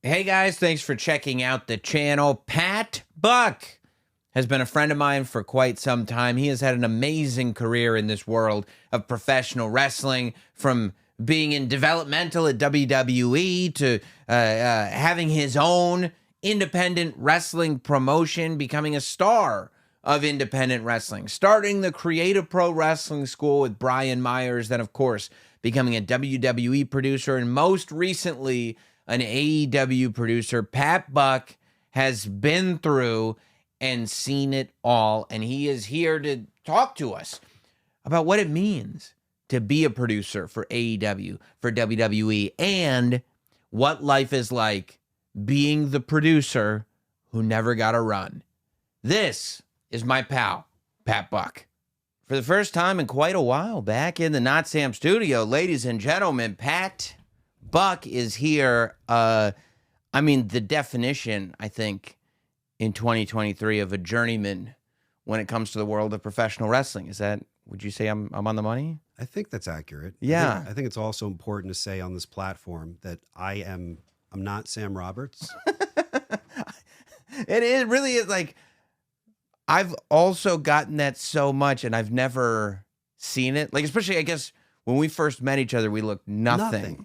Hey guys, thanks for checking out the channel. Pat Buck has been a friend of mine for quite some time. He has had an amazing career in this world of professional wrestling, from being in developmental at WWE to having his own independent wrestling promotion, becoming a star of independent wrestling, starting the Creative Pro Wrestling School with Brian Myers, then of course becoming a WWE producer, and most recently an AEW producer. Pat Buck has been through and seen it all, and he is here to talk to us about what it means to be a producer for AEW, for WWE, and what life is like being the producer who never got a run. This is my pal, Pat Buck. For the first time in quite a while, back in the Notsam studio, ladies and gentlemen, Pat Buck is here. The definition, I think, in 2023 of a journeyman when it comes to the world of professional wrestling. Would you say I'm on the money? I think that's accurate. Yeah. I think it's also important to say on this platform that I'm not Sam Roberts. It really is. Like, I've also gotten that so much, and I've never seen it. Like, especially, I guess, when we first met each other, we looked nothing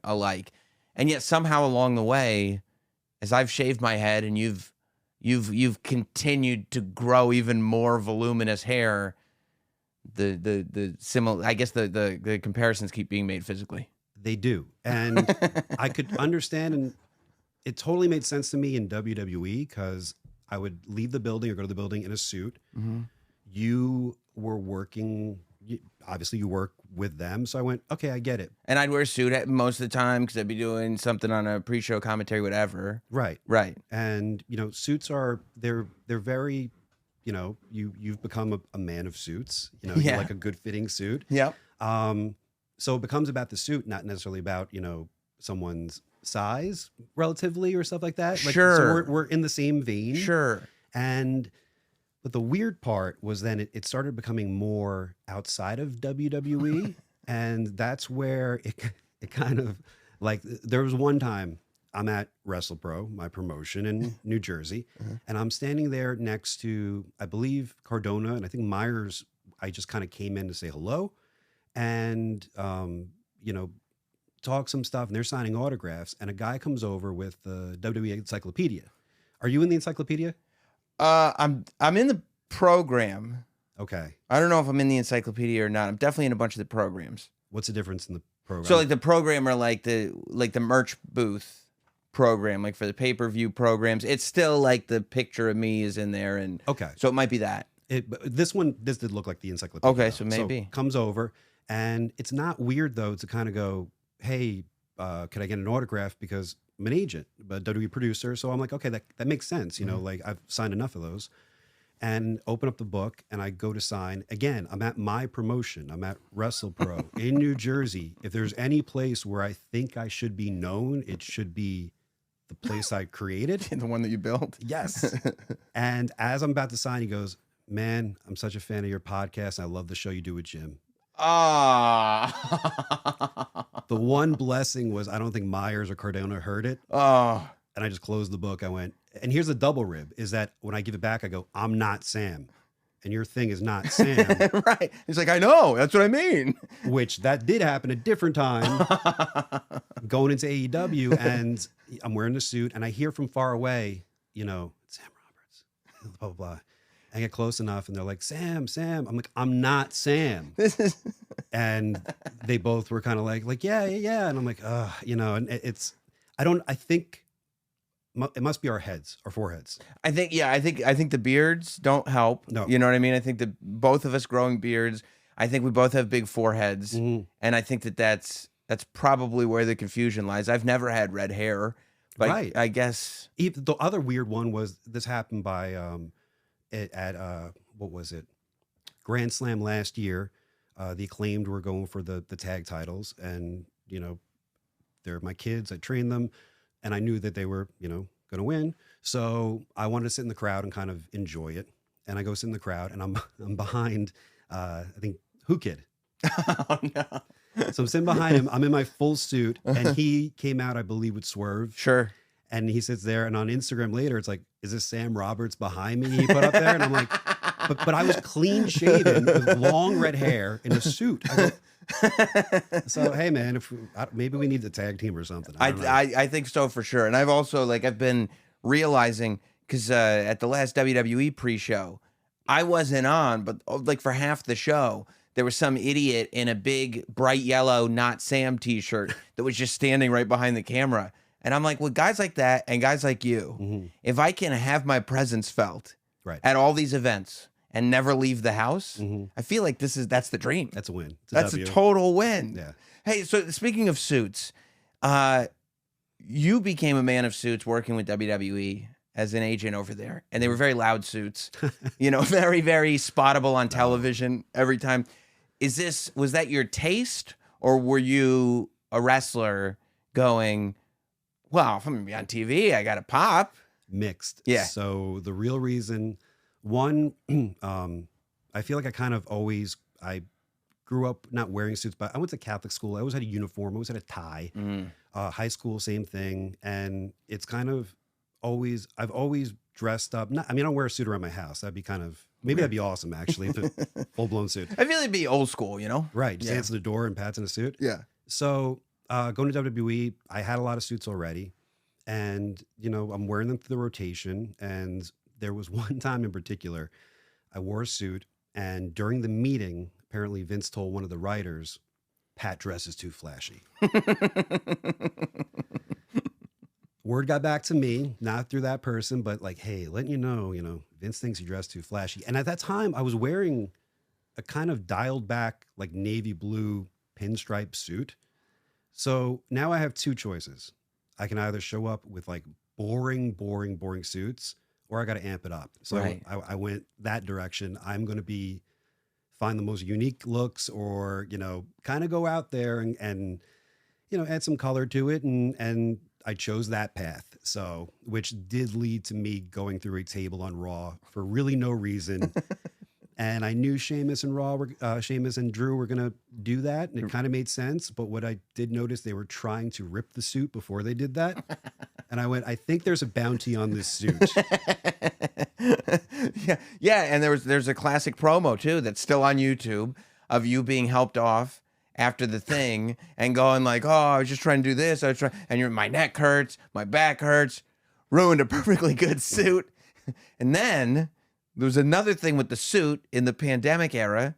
alike. And yet somehow along the way, as I've shaved my head and you've continued to grow even more voluminous hair, the comparisons keep being made physically. They do. And I could understand, and it totally made sense to me in WWE, because I would leave the building or go to the building in a suit. Mm-hmm. You were working, obviously you work with them. So I went, okay, I get it. And I'd wear a suit most of the time because I'd be doing something on a pre-show commentary, whatever. Right. And, suits they're very, you've become a man of suits. You like a good fitting suit. Yep. So it becomes about the suit, not necessarily about, someone's size relatively or stuff like that. Sure. So we're in the same vein. Sure. But the weird part was then it started becoming more outside of WWE. And that's where it kind of, like, there was one time I'm at WrestlePro, my promotion in New Jersey, and I'm standing there next to, I believe, Cardona, and I think Myers. I just kind of came in to say hello and, talk some stuff, and they're signing autographs, and a guy comes over with the WWE encyclopedia. Are you in the encyclopedia? I'm in the program. Okay. I don't know if I'm in the encyclopedia or not. I'm definitely in a bunch of the programs. What's the difference in the program? So like the program are like the merch booth program, like for the pay-per-view programs. It's still like the picture of me is in there, and okay. So it might be that. This did look like the encyclopedia. Okay, so maybe. So comes over, and it's not weird though to kind of go, hey, could I get an autograph, because I'm an agent, but WWE producer. So I'm like, okay, that makes sense. Like I've signed enough of those, and open up the book and I go to sign again. I'm at my promotion. I'm at WrestlePro in New Jersey. If there's any place where I think I should be known, it should be the place I created. The one that you built. Yes. And as I'm about to sign, he goes, man, I'm such a fan of your podcast. I love the show you do with Jim. Ah. The one blessing was I don't think Myers or Cardona heard it. Oh. And I just closed the book. I went, and here's the double rib, is that when I give it back, I go, I'm not Sam. And your thing is not Sam. Right. He's like, I know. That's what I mean. Which that did happen a different time going into AEW. And I'm wearing the suit and I hear from far away, Sam Roberts, blah, blah, blah. I get close enough and they're like, Sam. I'm like, I'm not Sam. And they both were kind of like, yeah. And I'm like, and I think it must be our foreheads. I think the beards don't help. No. You know what I mean? I think that both of us growing beards, I think we both have big foreheads. Mm-hmm. And I think that's probably where the confusion lies. I've never had red hair, but right. I guess. The other weird one was this happened by, what was it? Grand Slam last year. The Acclaimed were going for the tag titles, and they're my kids. I trained them, and I knew that they were going to win. So I wanted to sit in the crowd and kind of enjoy it. And I go sit in the crowd, and I'm behind I think Who Kid. Oh no! So I'm sitting behind him. I'm in my full suit, and he came out, I believe, with Swerve. Sure. And he sits there, and on Instagram later, it's like, is this Sam Roberts behind me? He put up there, and I'm like, but I was clean shaven with long red hair in a suit. I go, so hey, man, if maybe we need the tag team or something. I think so for sure. And I've also I've been realizing because at the last WWE pre-show, I wasn't on, but for half the show, there was some idiot in a big bright yellow Notsam t-shirt that was just standing right behind the camera. And I'm like, well, guys like that and guys like you, if I can have my presence felt at all these events and never leave the house, I feel like that's the dream. That's a win. That's a total win. Yeah. Hey, so speaking of suits, you became a man of suits working with WWE as an agent over there, and they were very loud suits, very, very spottable on television every time. Was that your taste, or were you a wrestler going, well, if I'm going to be on TV, I got to pop? Mixed. Yeah. So the real reason, one, I feel like I grew up not wearing suits, but I went to Catholic school. I always had a uniform. I always had a tie. High school, same thing. And it's I've always dressed up. I don't wear a suit around my house. That'd be that'd be awesome, actually, full blown suit. I feel it'd be old school, Right. Just answer the door and Pat's in a suit. Yeah. So going to WWE, I had a lot of suits already. And, I'm wearing them through the rotation. And there was one time in particular, I wore a suit. And during the meeting, apparently Vince told one of the writers, Pat dresses too flashy. Word got back to me, not through that person, but hey, letting you know, Vince thinks you dress too flashy. And at that time, I was wearing a kind of dialed back, navy blue pinstripe suit. So now I have two choices. I can either show up with boring suits, or I got to amp it up. So I went that direction. I'm going to find the most unique looks, or, kind of go out there and add some color to it. And I chose that path. So, which did lead to me going through a table on Raw for really no reason. And I knew Sheamus and Drew were going to do that. And it kind of made sense. But what I did notice, they were trying to rip the suit before they did that. And I went, I think there's a bounty on this suit. Yeah. And there's a classic promo too that's still on YouTube of you being helped off after the thing and going oh, I was just trying to do this. And my neck hurts, my back hurts, ruined a perfectly good suit. And then there was another thing with the suit in the pandemic era.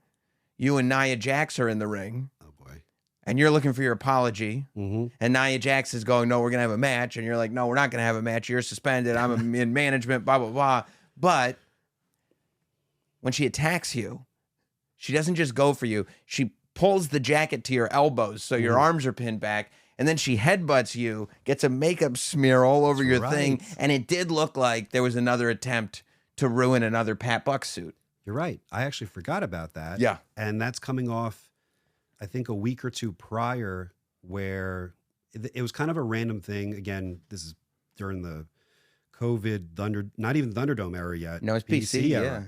You and Nia Jax are in the ring. Oh boy. And you're looking for your apology. And Nia Jax is going, no, we're going to have a match. And you're like, no, we're not going to have a match. You're suspended. I'm in management, blah, blah, blah. But when she attacks you, she doesn't just go for you. She pulls the jacket to your elbows so your arms are pinned back. And then she headbutts you, gets a makeup smear all over your thing. And it did look like there was another attempt to ruin another Pat Buck suit. You're right. I actually forgot about that. Yeah. And that's coming off, I think, a week or two prior, where it was kind of a random thing. Again, this is during the COVID not even Thunderdome era yet. No, it's PC era. Yeah.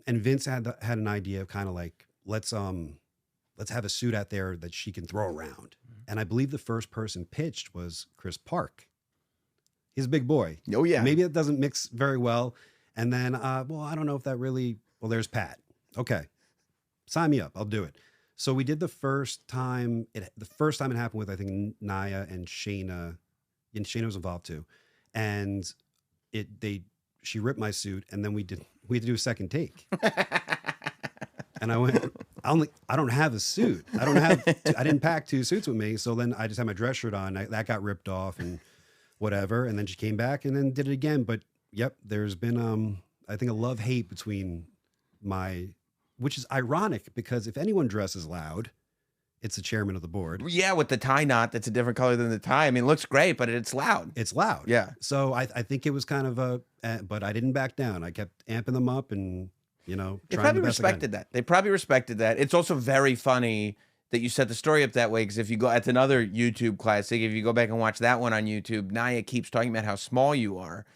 And Vince had an idea of kind of let's have a suit out there that she can throw around. And I believe the first person pitched was Chris Park. He's a big boy. Oh yeah. Maybe it doesn't mix very well. And then, I don't know if that really. Well, there's Pat. Okay, sign me up. I'll do it. So we did the first time. The first time it happened with, I think, Nia and Shayna. And Shayna was involved too. And she ripped my suit, and then we had to do a second take. And I went, I don't have a suit. I didn't pack two suits with me. So then I just had my dress shirt on. That got ripped off and whatever. And then she came back and then did it again. But yep, there's been, I think, a love-hate between which is ironic, because if anyone dresses loud, it's the chairman of the board. Yeah, with the tie knot that's a different color than the tie. I mean, it looks great, but it's loud. It's loud. Yeah. So I think it was kind of but I didn't back down. I kept amping them up and, they probably respected that. They probably respected that. It's also very funny that you set the story up that way, because if you go, that's another YouTube classic. If you go back and watch that one on YouTube, Nia keeps talking about how small you are,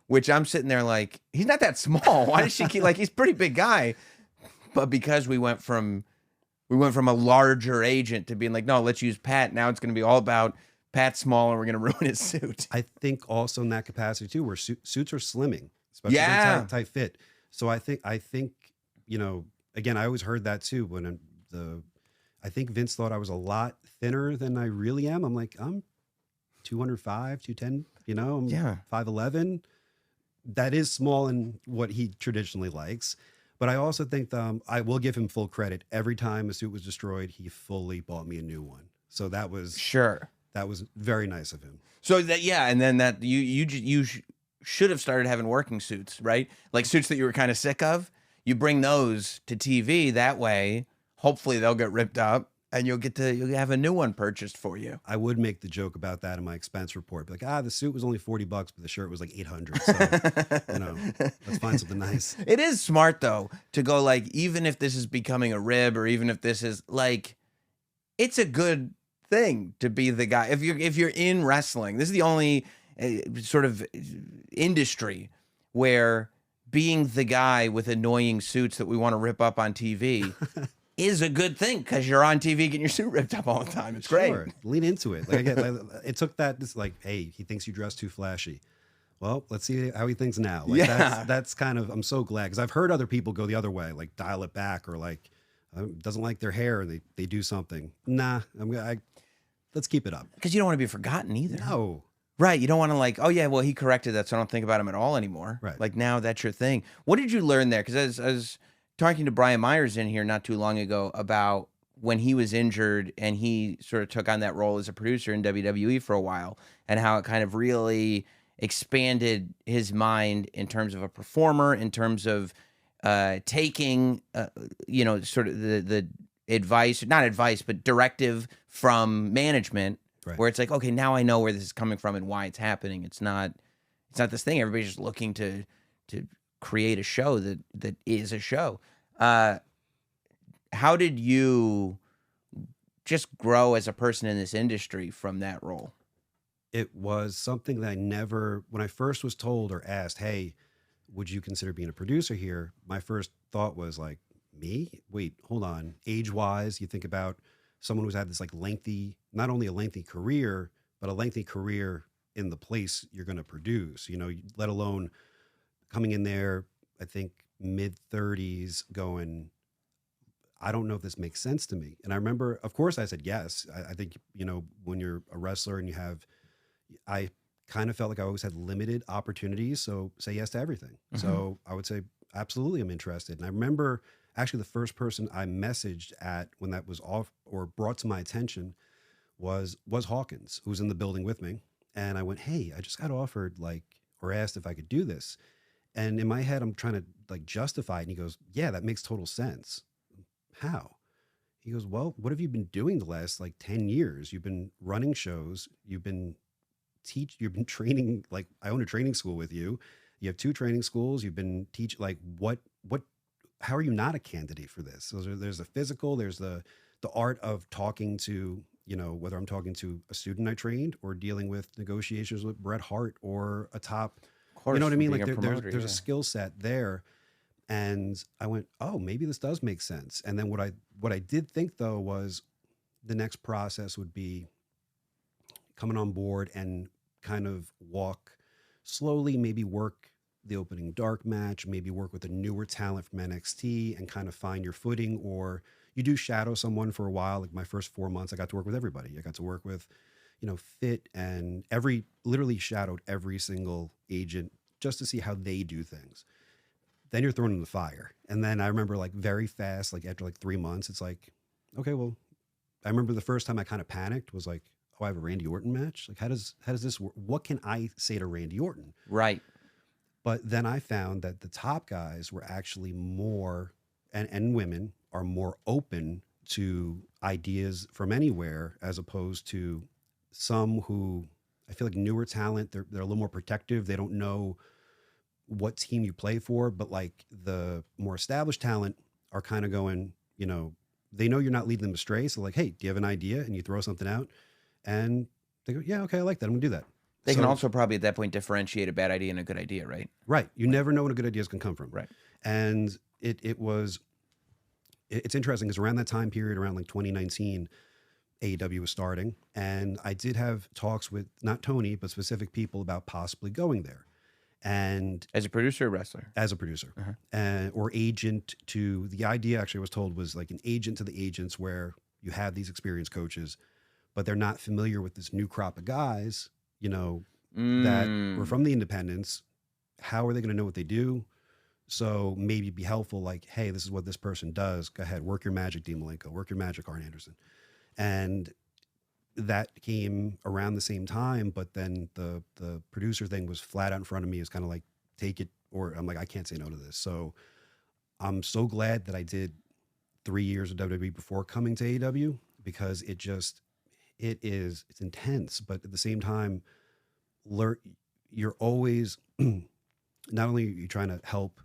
which I'm sitting there like, he's not that small. Why does she keep, he's a pretty big guy. But because we went from We went from a larger agent to being like, no, let's use Pat. Now it's going to be all about Pat Small, and we're going to ruin his suit. I think also in that capacity too, where suits are slimming, especially Yeah. tight fit. So I think, you know, again, I always heard that too. I think Vince thought I was a lot thinner than I really am. I'm like, I'm 205, 210, you know, I'm Yeah. 5'11". That is small in what he traditionally likes. But I also think I will give him full credit. Every time a suit was destroyed, he fully bought me a new one. So that was Sure. very nice of him. So that, yeah, and then that you should have started having working suits, right? Like suits that you were kind of sick of. You bring those to TV. That way, hopefully they'll get ripped up, and you'll have a new one purchased for you. I would make the joke about that in my expense report. Be like, the suit was only $40, but the shirt was like $800. So, you know, let's find something nice. It is smart though to go like, even if this is becoming a rib, or even if this is like, it's a good thing to be the guy. If you're in wrestling, this is the only sort of industry where being the guy with annoying suits that we want to rip up on TV is a good thing, because you're on TV getting your suit ripped up all the time. It's great. Sure. Lean into it. Like, again, it took that. It's like, hey, he thinks you dress too flashy. Well, let's see how he thinks now. Like, Yeah. that's kind of, I'm so glad, because I've heard other people go the other way, like dial it back, or like doesn't like their hair and they do something. Nah, let's keep it up. Because you don't want to be forgotten either. No. Right. You don't want to like, oh yeah, well, he corrected that, so I don't think about him at all anymore. Right. Like, now that's your thing. What did you learn there? Because I was talking to Brian Myers in here not too long ago about when he was injured and he sort of took on that role as a producer in WWE for a while, and how it kind of really expanded his mind in terms of a performer, in terms of taking, sort of the advice, not advice, but directive from management. Right. Where it's like, okay, now I know where this is coming from and why it's happening. It's not this thing. Everybody's just looking to create a show that is a show. How did you just grow as a person in this industry from that role? It was something that when I first was told or asked, hey, would you consider being a producer here? My first thought was like, me? Wait, hold on. Age-wise, you think about someone who's had this like not only a lengthy career, but a lengthy career in the place you're going to produce, you know, let alone coming in there, I think mid-30s going, I don't know if this makes sense to me. And I remember, of course, I said yes. I think, you know, when you're a wrestler and I kind of felt like I always had limited opportunities. So say yes to everything. Mm-hmm. So I would say, absolutely, I'm interested. And I remember actually the first person I messaged at when that was off or brought to my attention was Hawkins, who was in the building with me. And I went, hey, I just got offered or asked if I could do this. And in my head, I'm trying to like justify it. And he goes, yeah, that makes total sense. How? He goes, well, what have you been doing the last like 10 years? You've been running shows. You've been training. Like, I own a training school with you. You have 2 training schools. You've been like, how are you not a candidate for this? So there's the physical, there's the art of talking to, you know, whether I'm talking to a student I trained or dealing with negotiations with Bret Hart or a top, Course, you know what I mean? Like there's yeah. a skill set there. And I went, oh, maybe this does make sense. And then what I did think though was the next process would be coming on board and kind of walk slowly, maybe work the opening dark match, maybe work with a newer talent from NXT and kind of find your footing, or you do shadow someone for a while. Like my first 4 months, I got to work with everybody. I got to work with, you know, Fit and literally shadowed every single agent just to see how they do things. Then you're thrown in the fire. And then I remember like very fast, like after like 3 months, it's like, okay, well, I remember the first time I kind of panicked was like, oh, I have a Randy Orton match. Like, how does this work? What can I say to Randy Orton? Right. But then I found that the top guys were actually more, and women are more open to ideas from anywhere, as opposed to some who I feel like newer talent, they're a little more protective. They don't know what team you play for, but like the more established talent are kind of going, you know, they know you're not leading them astray. So like, hey, do you have an idea? And you throw something out and they go, yeah, okay, I like that. I'm gonna do that. They can also probably at that point differentiate a bad idea and a good idea, right? Right. You never know when a good idea can come from. Right. And it was it's interesting because around that time period, around like 2019, AEW was starting, and I did have talks with not Tony, but specific people about possibly going there. And As a producer or wrestler? as a producer, or agent to the idea, actually, I was told was like an agent to the agents, where you have these experienced coaches, but they're not familiar with this new crop of guys, that were from the independents. How are they going to know what they do? So maybe it'd be helpful, like, hey, this is what this person does. Go ahead, work your magic, Dean Malenko, work your magic, Arn Anderson. And that came around the same time, but then the producer thing was flat out in front of me. It's kind of like, take it, or I'm like, I can't say no to this. So I'm so glad that I did 3 years of WWE before coming to AEW, because it's intense, but at the same time, you're always, not only are you trying to help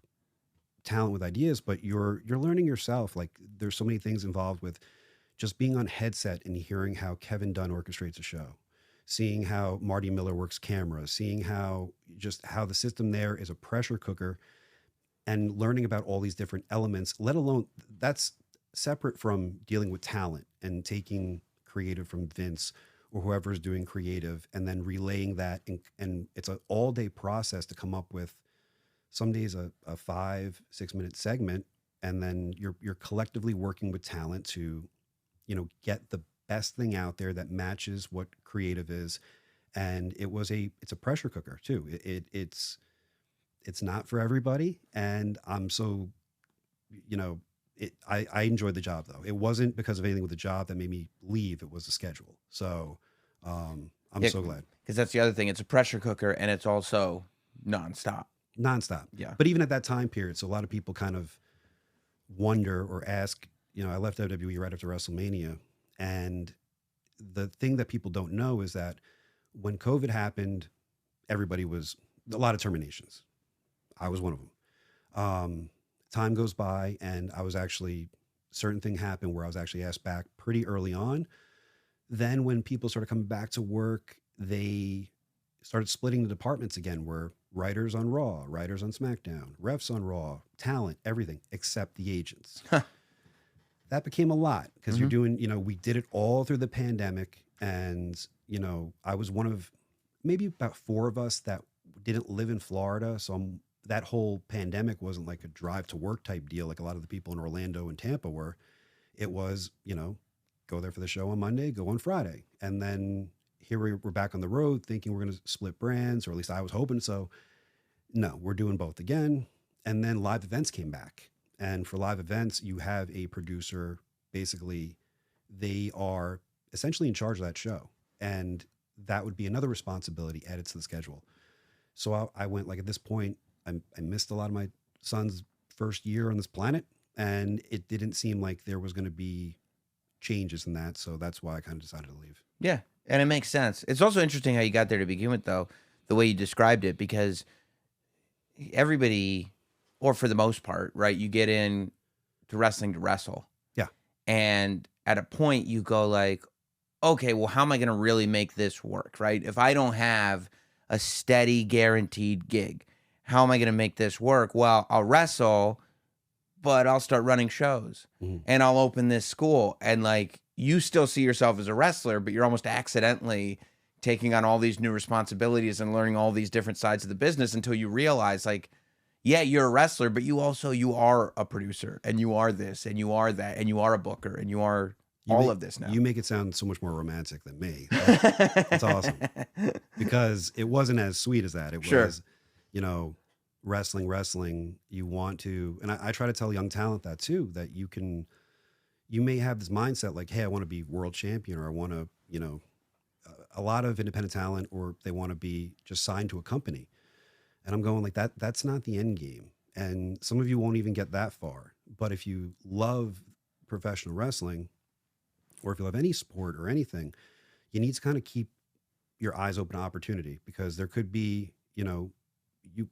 talent with ideas, but you're learning yourself. Like, there's so many things involved with just being on headset and hearing how Kevin Dunn orchestrates a show, seeing how Marty Miller works cameras, seeing how the system there is a pressure cooker, and learning about all these different elements, let alone that's separate from dealing with talent and taking creative from Vince or whoever is doing creative and then relaying that. And it's an all day process to come up with, some days a 5-6 minute segment. And then you're collectively working with talent to, get the best thing out there that matches what creative is. And it's a pressure cooker too. It's not for everybody. And I'm so, I enjoyed the job though. It wasn't because of anything with the job that made me leave. It was the schedule. So I'm so glad. Because that's the other thing. It's a pressure cooker, and it's also nonstop. Yeah. But even at that time period, so a lot of people kind of wonder or ask, I left WWE right after WrestleMania. And the thing that people don't know is that when COVID happened, a lot of terminations. I was one of them. Time goes by, and certain thing happened where I was actually asked back pretty early on. Then when people started coming back to work, they started splitting the departments again, where writers on Raw, writers on SmackDown, refs on Raw, talent, everything except the agents. That became a lot because you're doing, we did it all through the pandemic. And, I was one of maybe about 4 of us that didn't live in Florida. So that whole pandemic wasn't like a drive to work type deal like a lot of the people in Orlando and Tampa were. It was, go there for the show on Monday, go on Friday. And then here we're back on the road thinking we're going to split brands, or at least I was hoping so. No, we're doing both again. And then live events came back. And for live events, you have a producer. Basically, they are essentially in charge of that show. And that would be another responsibility added to the schedule. So I went, like, at this point, I missed a lot of my son's first year on this planet. And it didn't seem like there was going to be changes in that. So that's why I kind of decided to leave. Yeah. And it makes sense. It's also interesting how you got there to begin with, though, the way you described it, because everybody, or for the most part, right, you get in to wrestling to wrestle. Yeah. And at a point you go like, okay, well, how am I going to really make this work, right? If I don't have a steady, guaranteed gig, how am I going to make this work? Well, I'll wrestle, but I'll start running shows and I'll open this school. And like, you still see yourself as a wrestler, but you're almost accidentally taking on all these new responsibilities and learning all these different sides of the business until you realize, like, yeah, you're a wrestler, but you are a producer, and you are this, and you are that, and you are a booker, and you are all of this now. You make it sound so much more romantic than me. That's awesome. Because it wasn't as sweet as that. It was, wrestling. You want to, and I try to tell young talent that too, that you may have this mindset like, hey, I want to be world champion, or I want to, a lot of independent talent, or they want to be just signed to a company. And I'm going like that's not the end game. And some of you won't even get that far. But if you love professional wrestling, or if you love any sport or anything, you need to kind of keep your eyes open to opportunity, because there could be,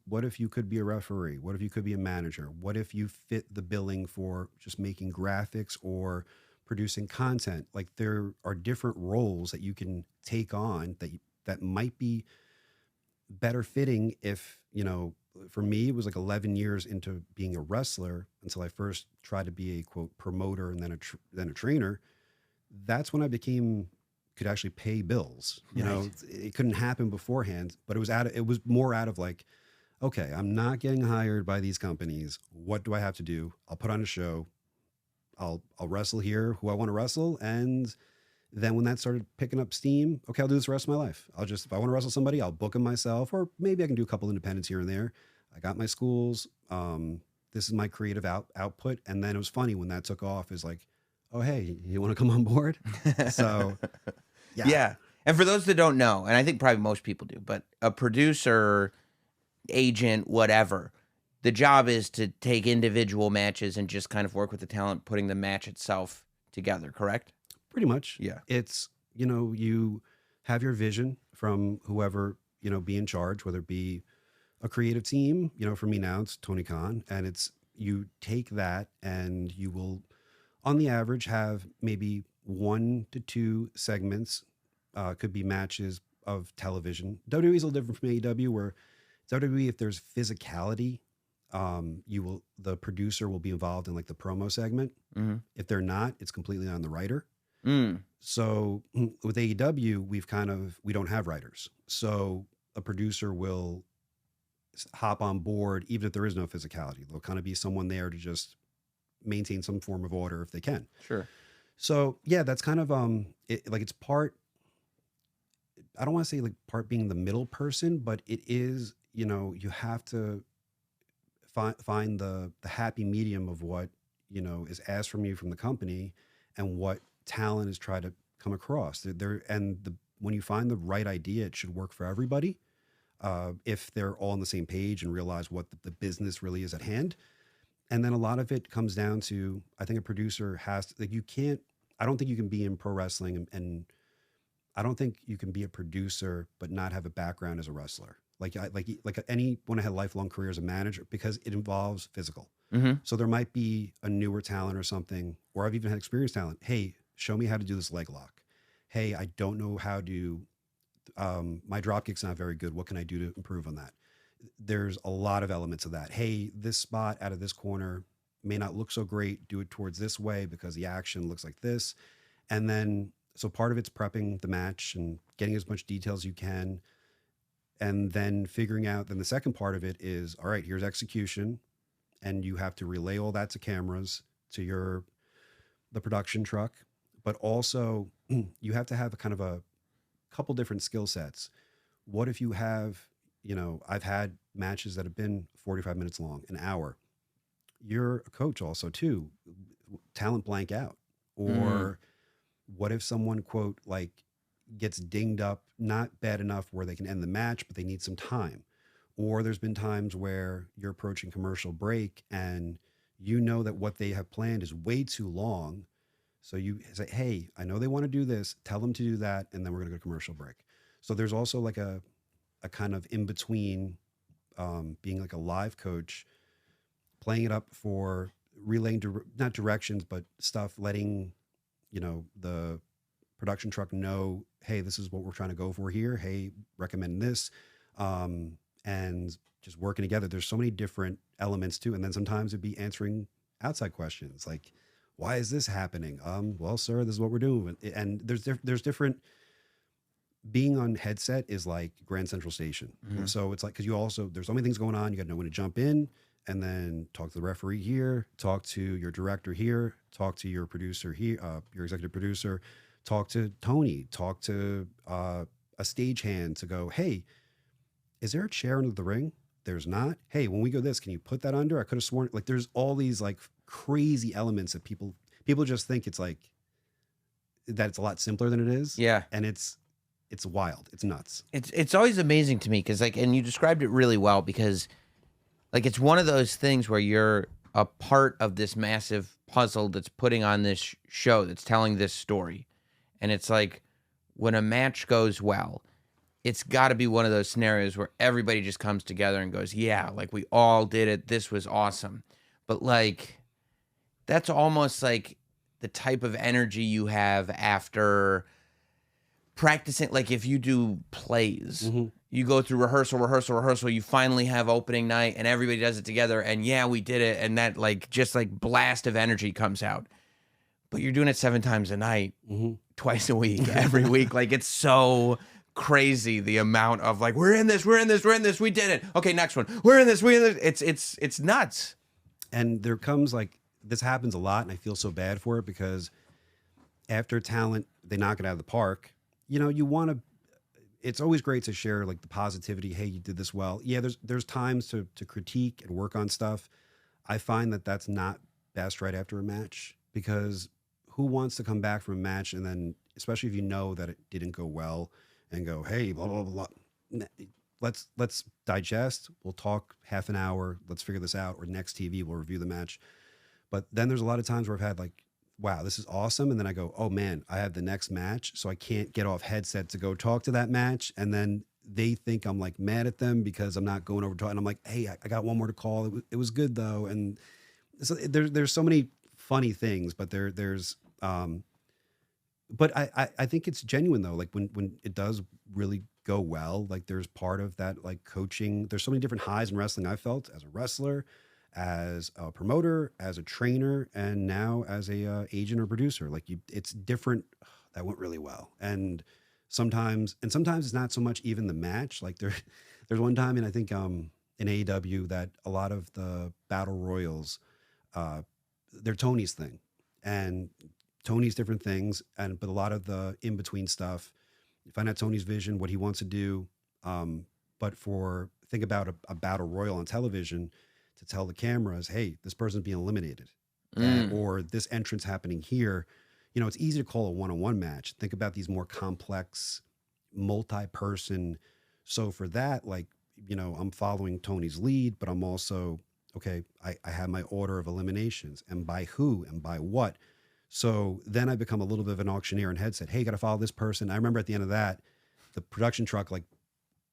what if you could be a referee? What if you could be a manager? What if you fit the billing for just making graphics or producing content? Like, there are different roles that you can take on that might be better fitting if, for me, it was like 11 years into being a wrestler until I first tried to be a quote promoter and then a trainer. That's when I could actually pay bills. You know, it couldn't happen beforehand, but it was more out of like, okay, I'm not getting hired by these companies. What do I have to do? I'll put on a show. I'll wrestle here who I want to wrestle. And then when that started picking up steam, okay, I'll do this the rest of my life. If I want to wrestle somebody, I'll book them myself, or maybe I can do a couple independents here and there. I got my schools. This is my creative output. And then it was funny when that took off, is like, oh, hey, you want to come on board? So yeah. Yeah. And for those that don't know, and I think probably most people do, but a producer, agent, whatever, the job is to take individual matches and just kind of work with the talent, putting the match itself together, correct? Pretty much. Yeah. It's, you have your vision from whoever, be in charge, whether it be a creative team, for me now, it's Tony Khan, and you take that and you will, on the average, have maybe 1 to 2 segments, could be matches of television. WWE is a little different from AEW, where WWE, if there's physicality, the producer will be involved in like the promo segment. Mm-hmm. If they're not, it's completely on the writer. Mm. So with AEW, we don't have writers. So a producer will hop on board, even if there is no physicality. There'll kind of be someone there to just maintain some form of order if they can. Sure. So yeah, that's kind of, it's part, I don't want to say like part being the middle person, but it is, you have to find the happy medium of what, is asked from you from the company and what talent is trying to come across when you find the right idea, it should work for everybody. If they're all on the same page and realize what the business really is at hand. And then a lot of it comes down to, I think a producer has to, like, I don't think you can be in pro wrestling and I don't think you can be a producer, but not have a background as a wrestler. Like anyone had a lifelong career as a manager, because it involves physical. Mm-hmm. So there might be a newer talent or something, or I've even had experienced talent. Hey, show me how to do this leg lock. Hey, I don't know how to, my drop kick's not very good. What can I do to improve on that? There's a lot of elements of that. Hey, this spot out of this corner may not look so great. Do it towards this way because the action looks like this. And then, so part of it's prepping the match and getting as much detail as you can. And then figuring out, then the second part of it is, all right, here's execution. And you have to relay all that to cameras, to the production truck. But also you have to have a couple different skill sets. What if you have, I've had matches that have been 45 minutes long, an hour. You're a coach also too. Talent blank out. Or what if someone, quote, like gets dinged up, not bad enough where they can end the match, but they need some time. Or there's been times where you're approaching commercial break and that what they have planned is way too long. So you say, hey, I know they want to do this, tell them to do that, and then we're going to go to commercial break. So there's also like a kind of in between, being like a live coach, playing it up for relaying, not directions, but stuff, letting, the production truck know, hey, this is what we're trying to go for here. Hey, recommend this. And just working together. There's so many different elements too. And then sometimes it'd be answering outside questions like, why is this happening? Well, sir, this is what we're doing. And there's different, being on headset is like Grand Central Station. Mm-hmm. So it's like, cause there's so many things going on. You got to know when to jump in and then talk to the referee here, talk to your director here, talk to your producer here, your executive producer, talk to Tony, talk to a stagehand to go, hey, is there a chair under the ring? There's not. Hey, when we go this, can you put that under? I could have sworn, like, there's all these like crazy elements that people just think it's like, that it's a lot simpler than it is. Yeah. And it's wild. It's nuts. It's always amazing to me because, like, and you described it really well, because like it's one of those things where you're a part of this massive puzzle that's putting on this show, that's telling this story. And it's like when a match goes well, it's got to be one of those scenarios where everybody just comes together and goes, yeah, like we all did it. This was awesome. But like, that's almost like the type of energy you have after practicing. Like if you do plays, you go through rehearsal, you finally have opening night and everybody does it together, and yeah, we did it, and that like just like blast of energy comes out. But you're doing it 7 times a night, twice a week, every week. Like, it's so crazy the amount of like, we're in this, we did it. Okay, next one. We're in this. It's nuts. And there comes like, this happens a lot, and I feel so bad for it because after talent, they knock it out of the park. You know, you want to, it's always great to share like the positivity. Hey, you did this well. Yeah, there's times to critique and work on stuff. I find that that's not best right after a match, because who wants to come back from a match and then, especially if you know that it didn't go well, and go, hey, blah, blah, blah, blah. Let's digest. We'll talk half an hour. Let's figure this out. Or next TV, we'll review the match. But then there's a lot of times where I've had like, wow, this is awesome. And then I go, oh man, I have the next match. So I can't get off headset to go talk to that match. And then they think I'm like mad at them because I'm not going over to it. And I'm like, hey, I got one more to call. It was good though. And so there's so many funny things, but but I think it's genuine though. Like when it does really go well, like there's part of that, like coaching, there's so many different highs in wrestling I felt as a wrestler, as a promoter, as a trainer, and now as a agent or producer. Like it's different. That went really well. And sometimes it's not so much even the match. Like there's one time, and I think in AEW, that a lot of the battle royals, they're Tony's thing, and Tony's different things. But a lot of the in between stuff, you find out Tony's vision, what he wants to do. But think about a battle royal on television, to tell the cameras, hey, this person's being eliminated, or this entrance happening here. You know, it's easy to call a one-on-one match. Think about these more complex, multi-person. So for that, like, you know, I'm following Tony's lead, but I'm also, okay, I have my order of eliminations, and by who and by what. So then I become a little bit of an auctioneer in headset. Hey, got to follow this person. I remember at the end of that, the production truck, like,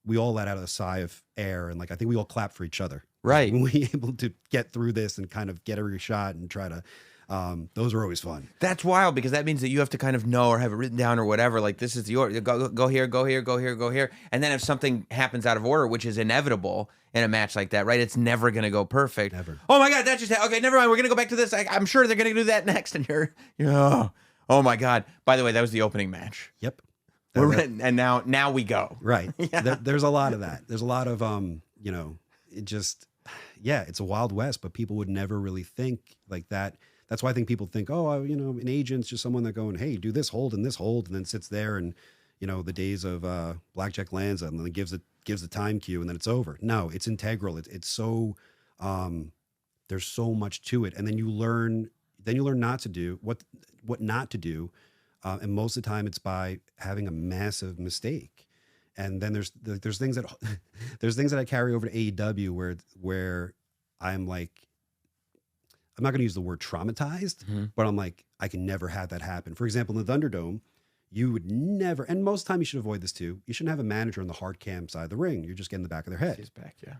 we all let out a sigh of air, and like I think we all clapped for each other. Right. When we able to get through this and kind of get every shot and try to, those are always fun. That's wild, because that means that you have to kind of know or have it written down or whatever. Like, this is the order. Go here, go here, go here, go here. And then if something happens out of order, which is inevitable in a match like that, right? It's never going to go perfect. Never. Oh my God, that just happened. Okay, never mind. We're going to go back to this. I'm sure they're going to do that next. And you're oh my God. By the way, that was the opening match. Yep. And now we go. Right. Yeah. There's a lot of that. There's a lot of, you know, it just, yeah, it's a Wild West, but people would never really think like that. That's why I think people think, oh, you know, an agent's just someone that going, hey, do this hold, and then sits there and, you know, the days of Blackjack Lanza, and then gives the time cue, and then it's over. No, it's integral. It's so, there's so much to it. And then you learn not to do what not to do. And most of the time it's by having a massive mistake. And then there's things that there's things that I carry over to AEW where I'm like, I'm not going to use the word traumatized, but I'm like, I can never have that happen. For example, in the Thunderdome, you would never, and most of the time you should avoid this too. You shouldn't have a manager on the hard cam side of the ring. You're just getting the back of their head. He's back, yeah.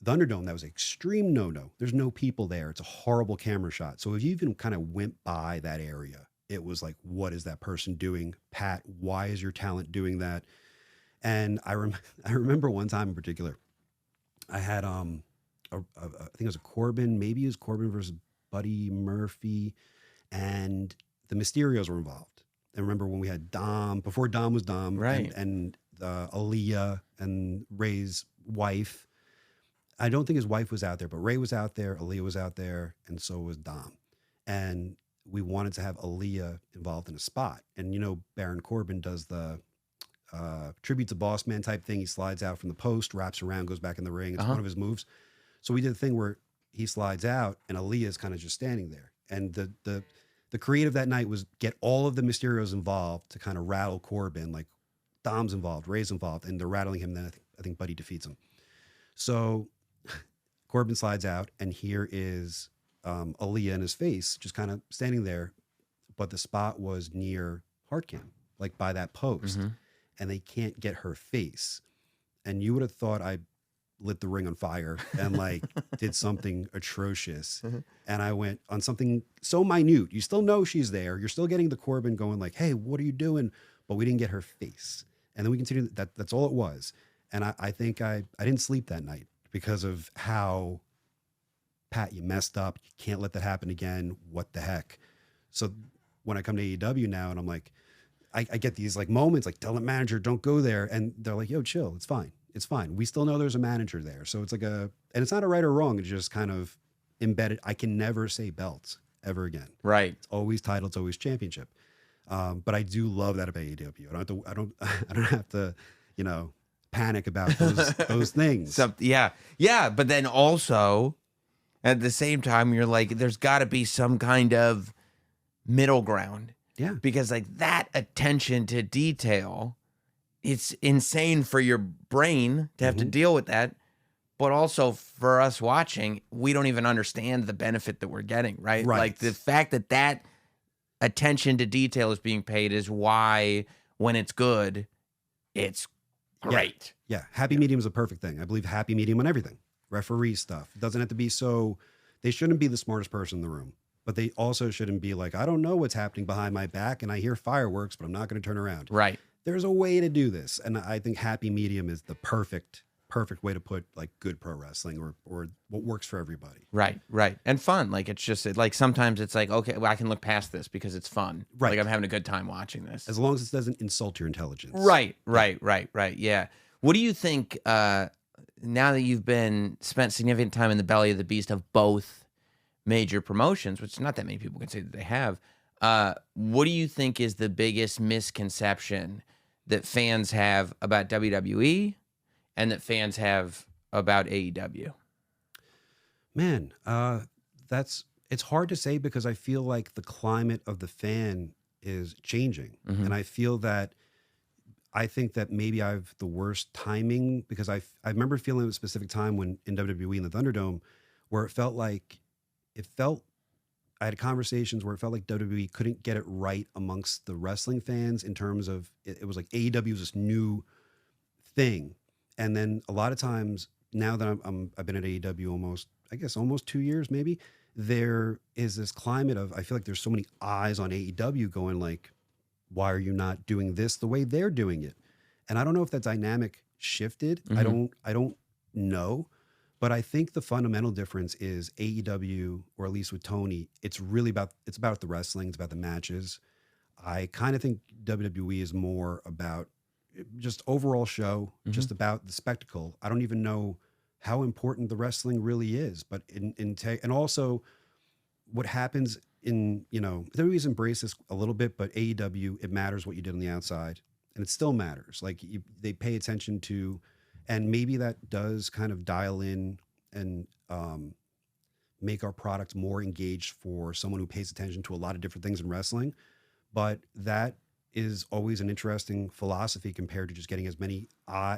Thunderdome, that was an extreme no-no. There's no people there. It's a horrible camera shot. So if you even kind of went by that area, it was like, what is that person doing? Pat, why is your talent doing that? And I remember one time in particular, I had I think it was a Corbin, maybe it was Corbin versus Buddy Murphy, and the Mysterios were involved. And remember when we had Dom, before Dom was Dom, right? And Aaliyah and Ray's wife. I don't think his wife was out there, but Ray was out there, Aaliyah was out there, and so was Dom. And we wanted to have Aaliyah involved in a spot. And you know, Baron Corbin does the tribute to Boss Man type thing. He slides out from the post, wraps around, goes back in the ring. It's one of his moves. So we did the thing where he slides out and Aaliyah is kind of just standing there. And the creative that night was get all of the Mysterios involved to kind of rattle Corbin. Like Dom's involved, Ray's involved, and they're rattling him. Then I think Buddy defeats him. So Corbin slides out, and here is Aaliyah in his face, just kind of standing there. But the spot was near Hardcam, like by that post, and they can't get her face. And you would have thought I lit the ring on fire and like did something atrocious. And I went on something so minute. You still know she's there. You're still getting the Corbin going like, hey, what are you doing? But we didn't get her face. And then we continued. That's all it was. And I think I didn't sleep that night because of how, Pat, you messed up. You can't let that happen again. What the heck? So when I come to AEW now and I'm like, I get these like moments like, tell the manager, don't go there. And they're like, yo, chill. It's fine. It's fine. We still know there's a manager there. So it's like and it's not a right or wrong. It's just kind of embedded. I can never say belts ever again. Right. It's always title. It's always championship. But I do love that about AEW. I don't have to, panic about those things. Yeah. But then also at the same time, you're like, there's got to be some kind of middle ground. Yeah. Because like that attention to detail, it's insane for your brain to have to deal with that. But also for us watching, we don't even understand the benefit that we're getting, right? Like the fact that attention to detail is being paid is why when it's good, it's great. Yeah. Happy medium is a perfect thing. I believe happy medium on everything. Referee stuff. It doesn't have to be they shouldn't be the smartest person in the room. But they also shouldn't be like, I don't know what's happening behind my back and I hear fireworks, but I'm not going to turn around. Right. There's a way to do this. And I think happy medium is the perfect way to put like good pro wrestling or what works for everybody. Right. And fun. Like it's just like sometimes it's like, okay, well, I can look past this because it's fun. Right. Like I'm having a good time watching this. As long as it doesn't insult your intelligence. Right. Yeah. What do you think now that you've spent significant time in the belly of the beast of both major promotions, which not that many people can say that they have, what do you think is the biggest misconception that fans have about WWE and that fans have about AEW? Man, it's hard to say because I feel like the climate of the fan is changing. And I think that maybe I've the worst timing because I remember feeling a specific time when in WWE in the Thunderdome where I had conversations where it felt like WWE couldn't get it right amongst the wrestling fans in terms of it was like AEW was this new thing. And then a lot of times now that I've been at AEW almost 2 years, maybe there is this climate of, I feel like there's so many eyes on AEW going like, why are you not doing this the way they're doing it? And I don't know if that dynamic shifted. I don't know. But I think the fundamental difference is AEW, or at least with Tony, it's about the wrestling, it's about the matches. I kind of think WWE is more about just overall show, just about the spectacle. I don't even know how important the wrestling really is, but and also what happens in, WWE's embraced this a little bit, but AEW, it matters what you did on the outside, and it still matters. Like they pay attention to. And maybe that does kind of dial in and make our product more engaged for someone who pays attention to a lot of different things in wrestling. But that is always an interesting philosophy compared to just getting as many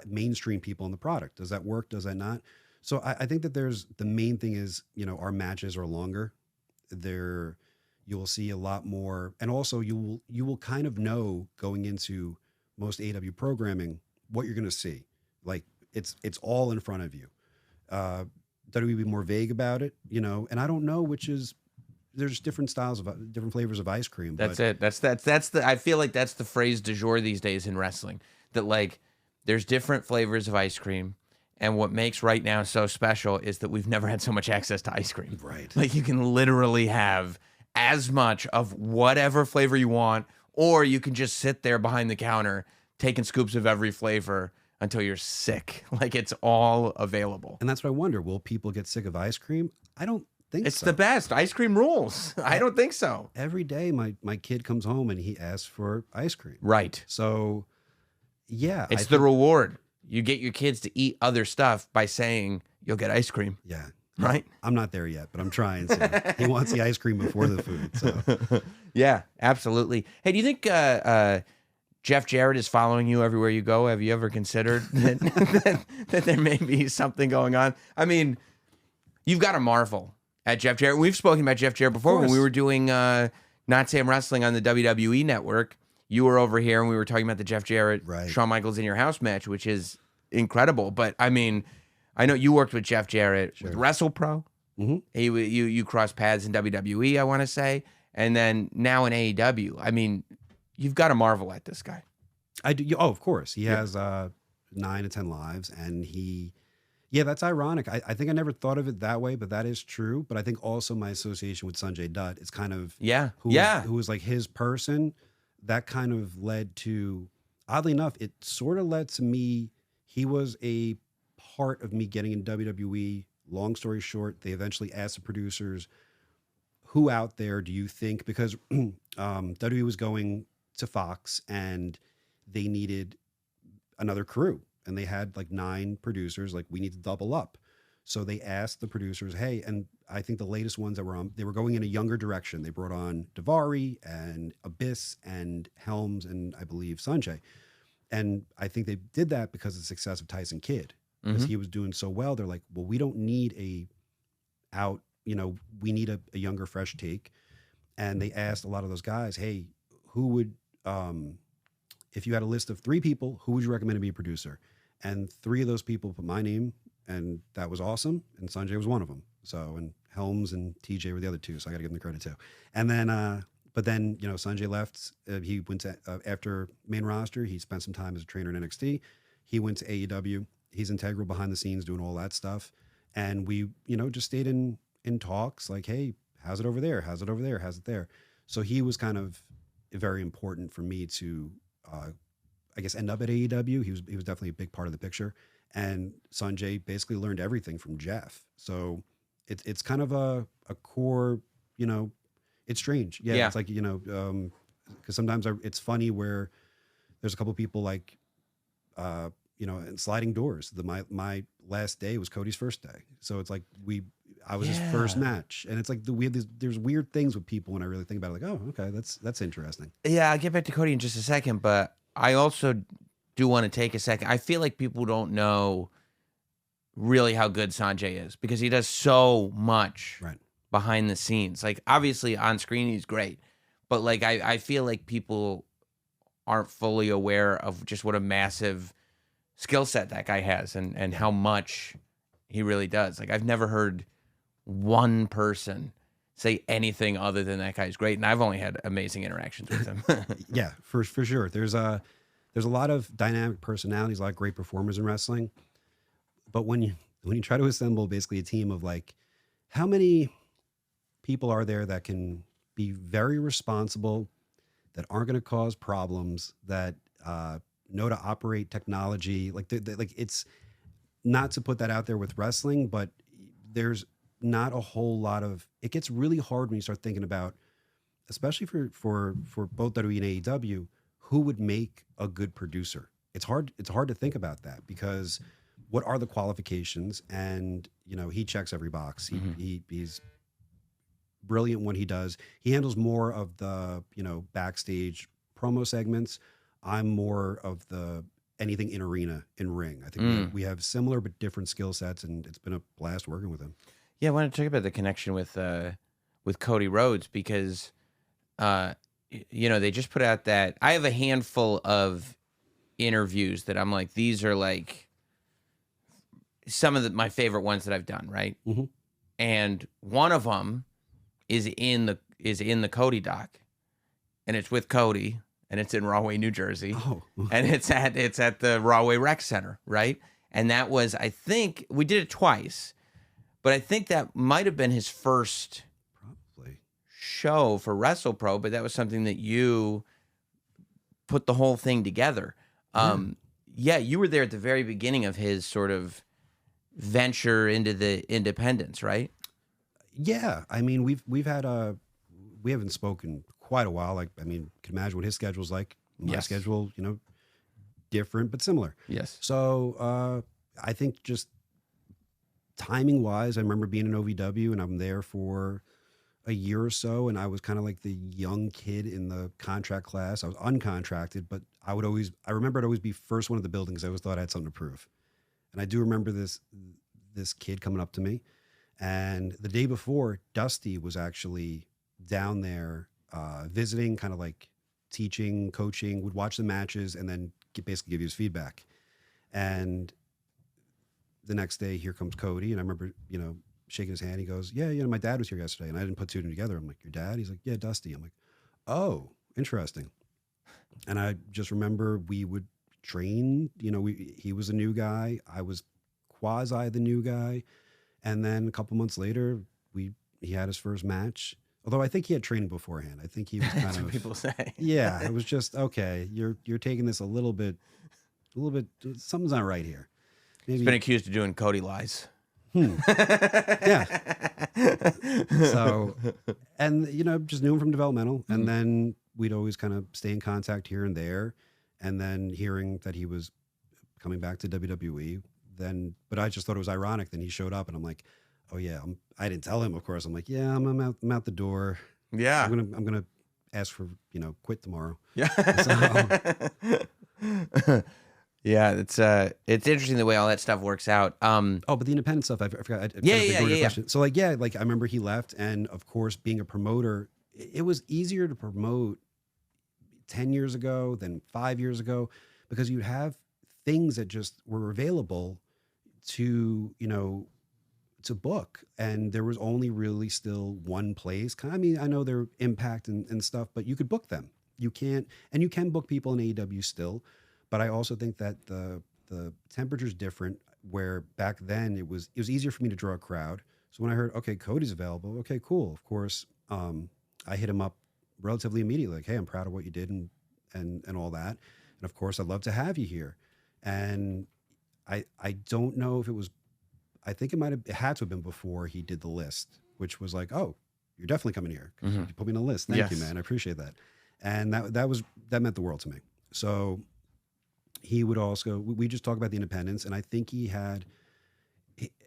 mainstream people in the product. Does that work? Does that not? So I think that the main thing is, our matches are longer. You will see a lot more. And also you will kind of know going into most AEW programming what you're going to see. Like, it's all in front of you. WWE be more vague about it, and I don't know there's different different flavors of ice cream. That's it. I feel like that's the phrase du jour these days in wrestling, that like there's different flavors of ice cream. And what makes right now so special is that we've never had so much access to ice cream. Right. Like you can literally have as much of whatever flavor you want, or you can just sit there behind the counter taking scoops of every flavor until you're sick. Like it's all available. And that's what I wonder. Will people get sick of ice cream? I don't think it's so. The best. Ice cream rules. I don't think so. Every day my kid comes home and he asks for ice cream. Right. So yeah. It's the reward. You get your kids to eat other stuff by saying you'll get ice cream. Yeah. Right? I'm not there yet, but I'm trying to. He wants the ice cream before the food. So yeah, absolutely. Hey, do you think Jeff Jarrett is following you everywhere you go? Have you ever considered that there may be something going on? I mean, you've got to marvel at Jeff Jarrett. We've spoken about Jeff Jarrett before when we were doing Notsam Wrestling on the WWE Network. You were over here and we were talking about the Jeff Jarrett, Shawn Michaels in your house match, which is incredible. But I mean, I know you worked with Jeff Jarrett with WrestlePro. You crossed paths in WWE, I want to say, and then now in AEW. I mean, you've got to marvel at this guy. I do. Oh, of course. He has 9 to 10 lives. And yeah, that's ironic. I think I never thought of it that way, but that is true. But I think also my association with Sanjay Dutt is kind of who was like his person. That kind of led to, oddly enough, it sort of led to me. He was a part of me getting in WWE. Long story short, they eventually asked the producers, who out there do you think, because WWE was going to Fox and they needed another crew and they had like 9 producers, like we need to double up. So they asked the producers, hey, and I think the latest ones that were on, they were going in a younger direction. They brought on Daivari and Abyss and Helms and I believe Sanjay. And I think they did that because of the success of Tyson Kidd, because he was doing so well. They're like, well, we don't need we need a younger, fresh take. And they asked a lot of those guys, hey, who would, if you had a list of 3 people, who would you recommend to be a producer? And 3 of those people put my name, and that was awesome. And Sanjay was one of them. So, and Helms and TJ were the other 2. So I got to give them the credit too. And then, but then, Sanjay left. He went to, after main roster, he spent some time as a trainer in NXT. He went to AEW. He's integral behind the scenes doing all that stuff. And we, just stayed in talks like, hey, how's it over there? How's it over there? How's it there? So he was kind of very important for me to, I guess, end up at AEW. He was definitely a big part of the picture. And Sanjay basically learned everything from Jeff. So it's kind of a core, it's strange. Yeah. It's like, because sometimes it's funny where there's a couple people like, and sliding doors. My last day was Cody's first day. So it's like I was his first match. And it's like there's weird things with people when I really think about it. Like, oh, okay, that's interesting. Yeah, I'll get back to Cody in just a second, but I also do want to take a second. I feel like people don't know really how good Sanjay is because he does so much behind the scenes. Like, obviously on screen he's great, but like I feel like people aren't fully aware of just what a massive skill set that guy has and how much he really does. Like, I've never heard one person say anything other than that guy's great, and I've only had amazing interactions with him. Yeah, for sure. There's a lot of dynamic personalities, a lot of great performers in wrestling. But when you try to assemble basically a team of like, how many people are there that can be very responsible, that aren't going to cause problems, that know to operate technology, like it's not to put that out there with wrestling, but there's not a whole lot of. It gets really hard when you start thinking about, especially for both WWE and AEW, who would make a good producer. It's hard to think about that because what are the qualifications? And he checks every box. He's brilliant when he does. He handles more of the backstage promo segments. I'm more of the anything in arena, in ring. I think we have similar but different skill sets, and it's been a blast working with him. Yeah, I want to talk about the connection with Cody Rhodes because they just put out that I have a handful of interviews that I'm like, these are like some of my favorite ones that I've done, right? Mm-hmm. And one of them is in the Cody doc, and it's with Cody, and it's in Rahway, New Jersey, and it's at the Rahway Rec Center, right? And that was, I think we did it twice, but I think that might have been his first show for WrestlePro, but that was something that you put the whole thing together. Yeah, you were there at the very beginning of his sort of venture into the independents, right? Yeah, I mean, we haven't spoken quite a while. Like, I mean, can imagine what his schedule's like. My schedule, different but similar. Yes. So I think just timing wise, I remember being in OVW and I'm there for a year or so, and I was kind of like the young kid in the contract class. I was uncontracted, but I remember I'd always be first one of the buildings. I always thought I had something to prove. And I do remember this kid coming up to me, and the day before, Dusty was actually down there visiting, kind of like teaching, coaching, would watch the matches, and then basically give you his feedback. And the next day, here comes Cody, and I remember, shaking his hand. He goes, yeah, my dad was here yesterday, and I didn't put 2 together. I'm like, your dad? He's like, yeah, Dusty. I'm like, oh, interesting. And I just remember we would trained. You know, he was a new guy. I was quasi the new guy. And then a couple months later, he had his first match. Although I think he had training beforehand. I think he was kind That's of what people say. Yeah, it was just okay. You're taking this a little bit. Something's not right here. Maybe He's been accused of doing Cody lies. Yeah. So, and you know, just knew him from developmental, and then we'd always kind of stay in contact here and there, and then hearing that he was coming back to WWE, but I just thought it was ironic. Then he showed up, and I'm like, oh yeah, I didn't tell him, of course. I'm like, yeah, I'm out the door. Yeah. I'm gonna ask for quit tomorrow. Yeah. So, yeah, it's interesting the way all that stuff works out. but the independent stuff, I forgot. Yeah. Question. So like I remember he left, and of course, being a promoter, it was easier to promote 10 years ago than 5 years ago, because you'd have things that just were available to book, and there was only really still one place. I mean, I know they're Impact and stuff, but you could book them. You can book people in AEW still. But I also think that the temperature's different, where back then it was easier for me to draw a crowd. So when I heard, okay, Cody's available, okay, cool. Of course, I hit him up relatively immediately, like, hey, I'm proud of what you did and all that. And of course, I'd love to have you here. And I don't know if it was, I think it had to have been before he did the list, which was like, oh, you're definitely coming here. You put me on the list. Thank you, man. I appreciate that. And that meant the world to me. So he would also, we just talk about the independents, and I think and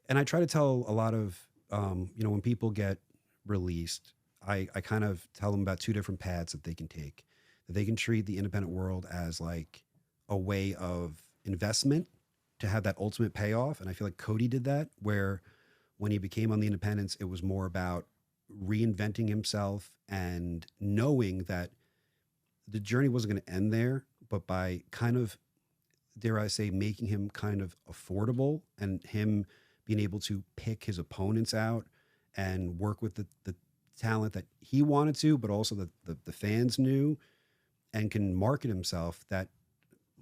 I try to tell a lot of, when people get released, I kind of tell them about two different paths that they can take. That they can treat the independent world as like a way of investment to have that ultimate payoff. And I feel like Cody did that, where when he became on the independents, it was more about reinventing himself and knowing that the journey wasn't going to end there, but by kind of, dare I say, making him kind of affordable, and him being able to pick his opponents out and work with the talent that he wanted to, but also that the fans knew, and can market himself, that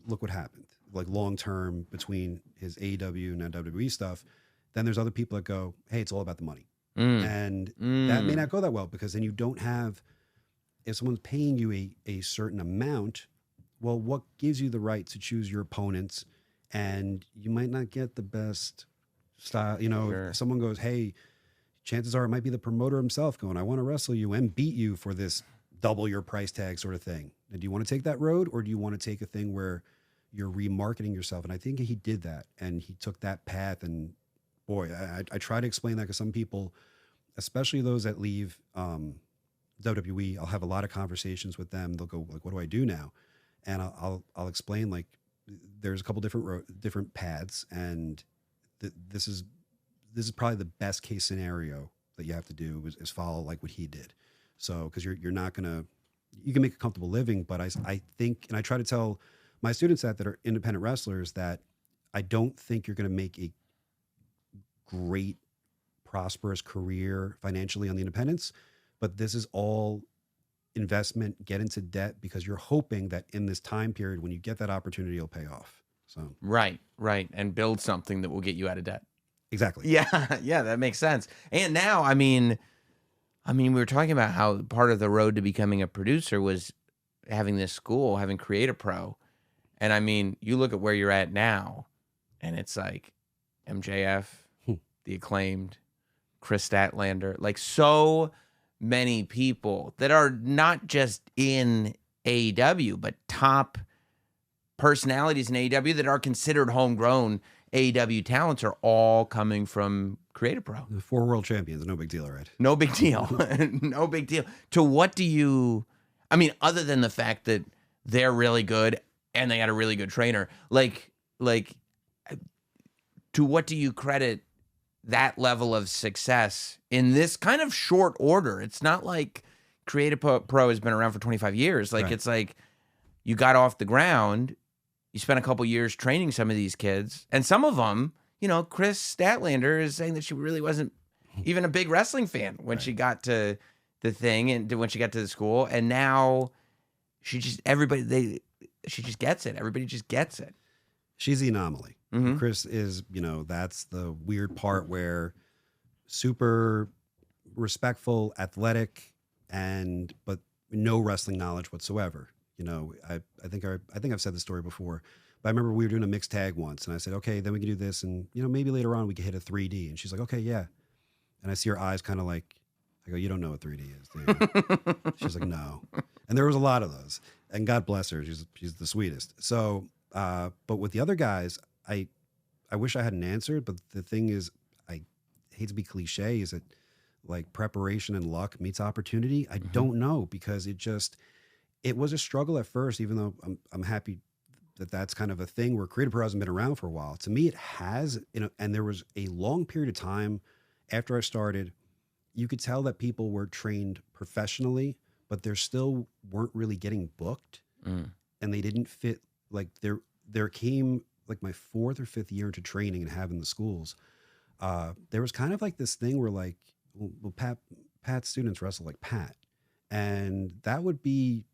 look what happened. Like long term between his AEW and WWE stuff, then there's other people that go, hey, it's all about the money. And that may not go that well, because then you don't have, if someone's paying you a certain amount, well, what gives you the right to choose your opponents? And you might not get the best style. Sure. If someone goes, hey, chances are it might be the promoter himself going, I want to wrestle you and beat you for this double your price tag sort of thing. And do you want to take that road, or do you want to take a thing where you're remarketing yourself? And I think he did that, and he took that path. And boy, I try to explain that, because some people, especially those that leave WWE, I'll have a lot of conversations with them. They'll go like, what do I do now? And I'll explain, like, there's a couple different paths, and this is probably the best case scenario that you have to do is follow like what he did. So, because you're not gonna, you can make a comfortable living, but I think, and I try to tell my students that are independent wrestlers, that I don't think you're gonna make a great, prosperous career financially on the independents, but this is all investment. Get into debt, because you're hoping that in this time period, when you get that opportunity, it'll pay off. So right, and build something that will get you out of debt. Exactly. Yeah, that makes sense. And now, I mean, we were talking about how part of the road to becoming a producer was having this school, having CreatorPro. And I mean, you look at where you're at now, and it's like MJF, the Acclaimed, Chris Statlander, like so many people that are not just in AEW, but top personalities in AEW that are considered homegrown AEW talents, are all coming from CreatorPro. The 4 world champions, no big deal, right? No big deal. No big deal. To what do you, I mean, other than the fact that they're really good and they got a really good trainer, like to what do you credit that level of success in this kind of short order? It's not like CreatorPro has been around for 25 years. Like, right. It's like you got off the ground, you spent a couple years training some of these kids, and some of them, you know, Chris Statlander is saying that she really wasn't even a big wrestling fan when she got to the thing and when she got to the school, and now she just, everybody, she just gets it. Everybody just gets it. She's the anomaly. Mhm. Chris is, that's the weird part where super respectful, athletic, but no wrestling knowledge whatsoever. I think I've said this story before, but I remember we were doing a mixed tag once, and I said, okay, then we can do this, and maybe later on we could hit a 3D. And she's like, okay, yeah. And I see her eyes kind of like, I go, you don't know what 3D is, do you? She's like, no. And there was a lot of those, and God bless her, she's the sweetest. So, but with the other guys, I wish I hadn't answered, but the thing is, I hate to be cliche, is that like preparation and luck meets opportunity? I don't know, because it was a struggle at first, even though I'm happy that that's kind of a thing where Creative Pro hasn't been around for a while. To me, it has, and there was a long period of time after I started, you could tell that people were trained professionally, but they still weren't really getting booked, and they didn't fit. Like there came like my 4th or 5th year into training and having the schools. There was kind of like this thing where like, well, Pat's students wrestle like Pat, and that would be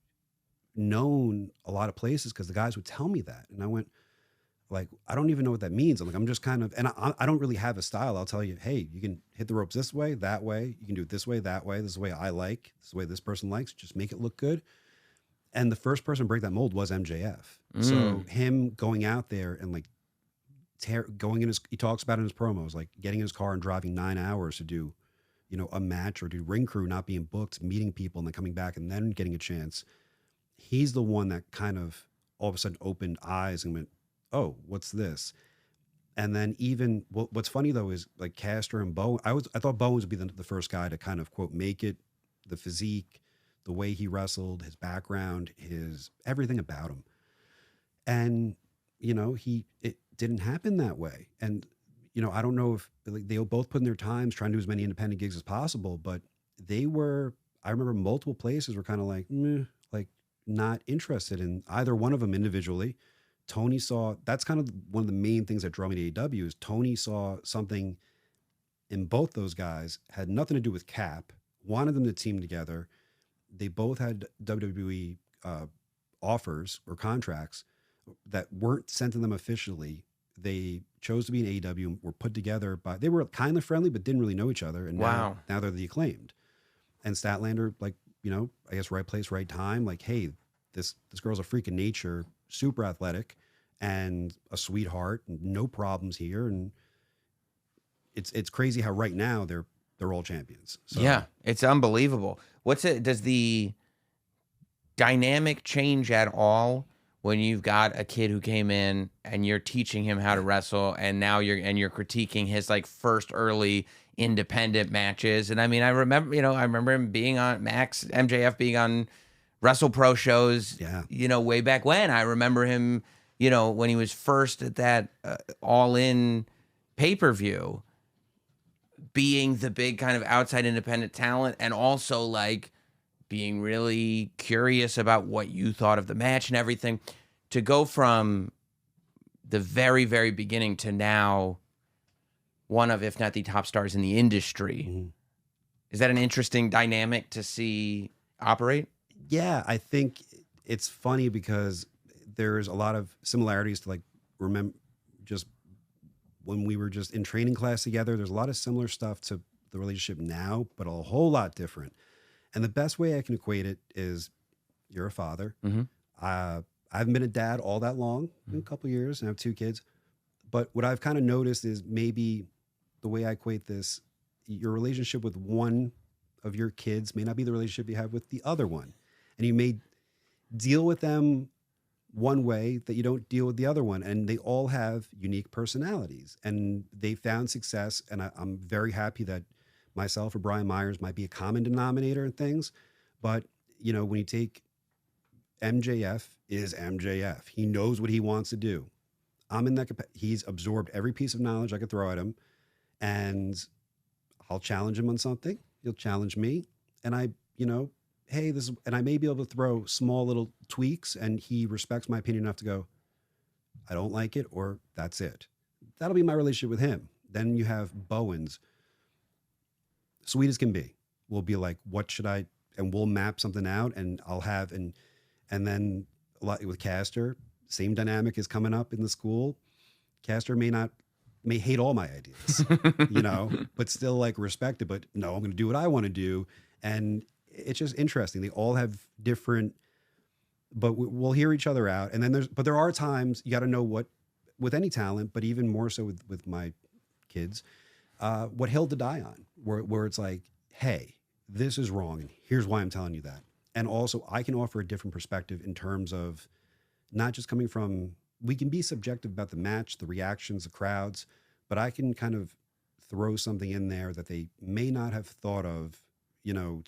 known a lot of places because the guys would tell me that, and I went like, I don't even know what that means. I'm like, I'm just kind of, and I don't really have a style. I'll tell you, hey, you can hit the ropes this way, that way. You can do it this way, that way. This is the way I like. This is the way this person likes. Just make it look good. And the first person to break that mold was MJF. So him going out there and like he talks about it in his promos, like getting in his car and driving 9 hours to do, a match or do ring crew, not being booked, meeting people and then coming back and then getting a chance. He's the one that kind of all of a sudden opened eyes and went, oh, what's this? And then even what's funny though is like Caster and Bowen. I thought Bowens would be the first guy to kind of quote make it, the physique, the way he wrestled, his background, his everything about him. And it didn't happen that way. And I don't know if like, they both put in their times trying to do as many independent gigs as possible, but I remember multiple places were kind of like, meh, like not interested in either one of them individually. Tony saw, that's kind of one of the main things that drew me to AEW is Tony saw something in both those guys, had nothing to do with Cap, wanted them to team together. They both had WWE offers or contracts that weren't sent to them officially. They chose to be in AEW and were put together they were kind of friendly, but didn't really know each other. And now they're the Acclaimed. And Statlander, like, I guess right place, right time. Like, hey, this girl's a freak of nature, super athletic and a sweetheart, and no problems here. And it's crazy how right now they're all champions. So, yeah, it's unbelievable. Does the dynamic change at all when you've got a kid who came in and you're teaching him how to wrestle, and now you're critiquing his like first early independent matches? And I mean, I remember him being on MJF being on WrestlePro shows, way back when. I remember him, when he was first at that All In pay-per-view, being the big kind of outside independent talent, and also like being really curious about what you thought of the match and everything. To go from the very, very beginning to now one of, if not the top stars in the industry, is that an interesting dynamic to see operate? Yeah, I think it's funny because there's a lot of similarities to like remember just when we were just in training class together. There's a lot of similar stuff to the relationship now, but a whole lot different. And the best way I can equate it is you're a father. I haven't been a dad all that long, in a couple of years, and I have 2 kids. But what I've kind of noticed is maybe the way I equate this, your relationship with one of your kids may not be the relationship you have with the other one. And you may deal with them one way that you don't deal with the other one. And they all have unique personalities, and they found success. And I'm very happy that myself or Brian Myers might be a common denominator in things. But, when you take MJF is MJF, he knows what he wants to do. I'm in that he's absorbed every piece of knowledge I could throw at him, and I'll challenge him on something. He'll challenge me. And hey, and I may be able to throw small little tweaks, and he respects my opinion enough to go, I don't like it, or that's it. That'll be my relationship with him. Then you have Bowens, sweet as can be. We'll be like, what should I, and we'll map something out, and I'll have, and then a lot with Caster, same dynamic is coming up in the school. Caster may hate all my ideas, you know, but still like respect it. But no, I'm going to do what I want to do. And it's just interesting. They all have different, but we'll hear each other out. And then there are times you got to know what, with any talent, but even more so with my kids, what hill to die on, where it's like, hey, this is wrong. And here's why I'm telling you that. And also I can offer a different perspective in terms of not just coming from, we can be subjective about the match, the reactions, the crowds, but I can kind of throw something in there that they may not have thought of, you know,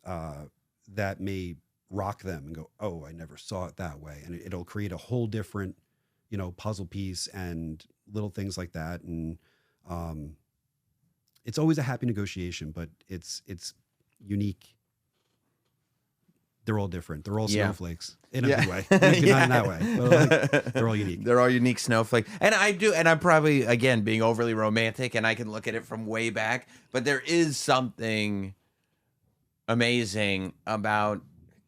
that may rock them and go, oh, I never saw it that way. And it'll create a whole different, you know, puzzle piece and little things like that. And it's always a happy negotiation, but it's unique. They're all different. They're all snowflakes in a good way. Not in that way, but like, they're all unique. They're all unique snowflakes. And I'm probably, again, being overly romantic, and I can look at it from way back, but there is something amazing about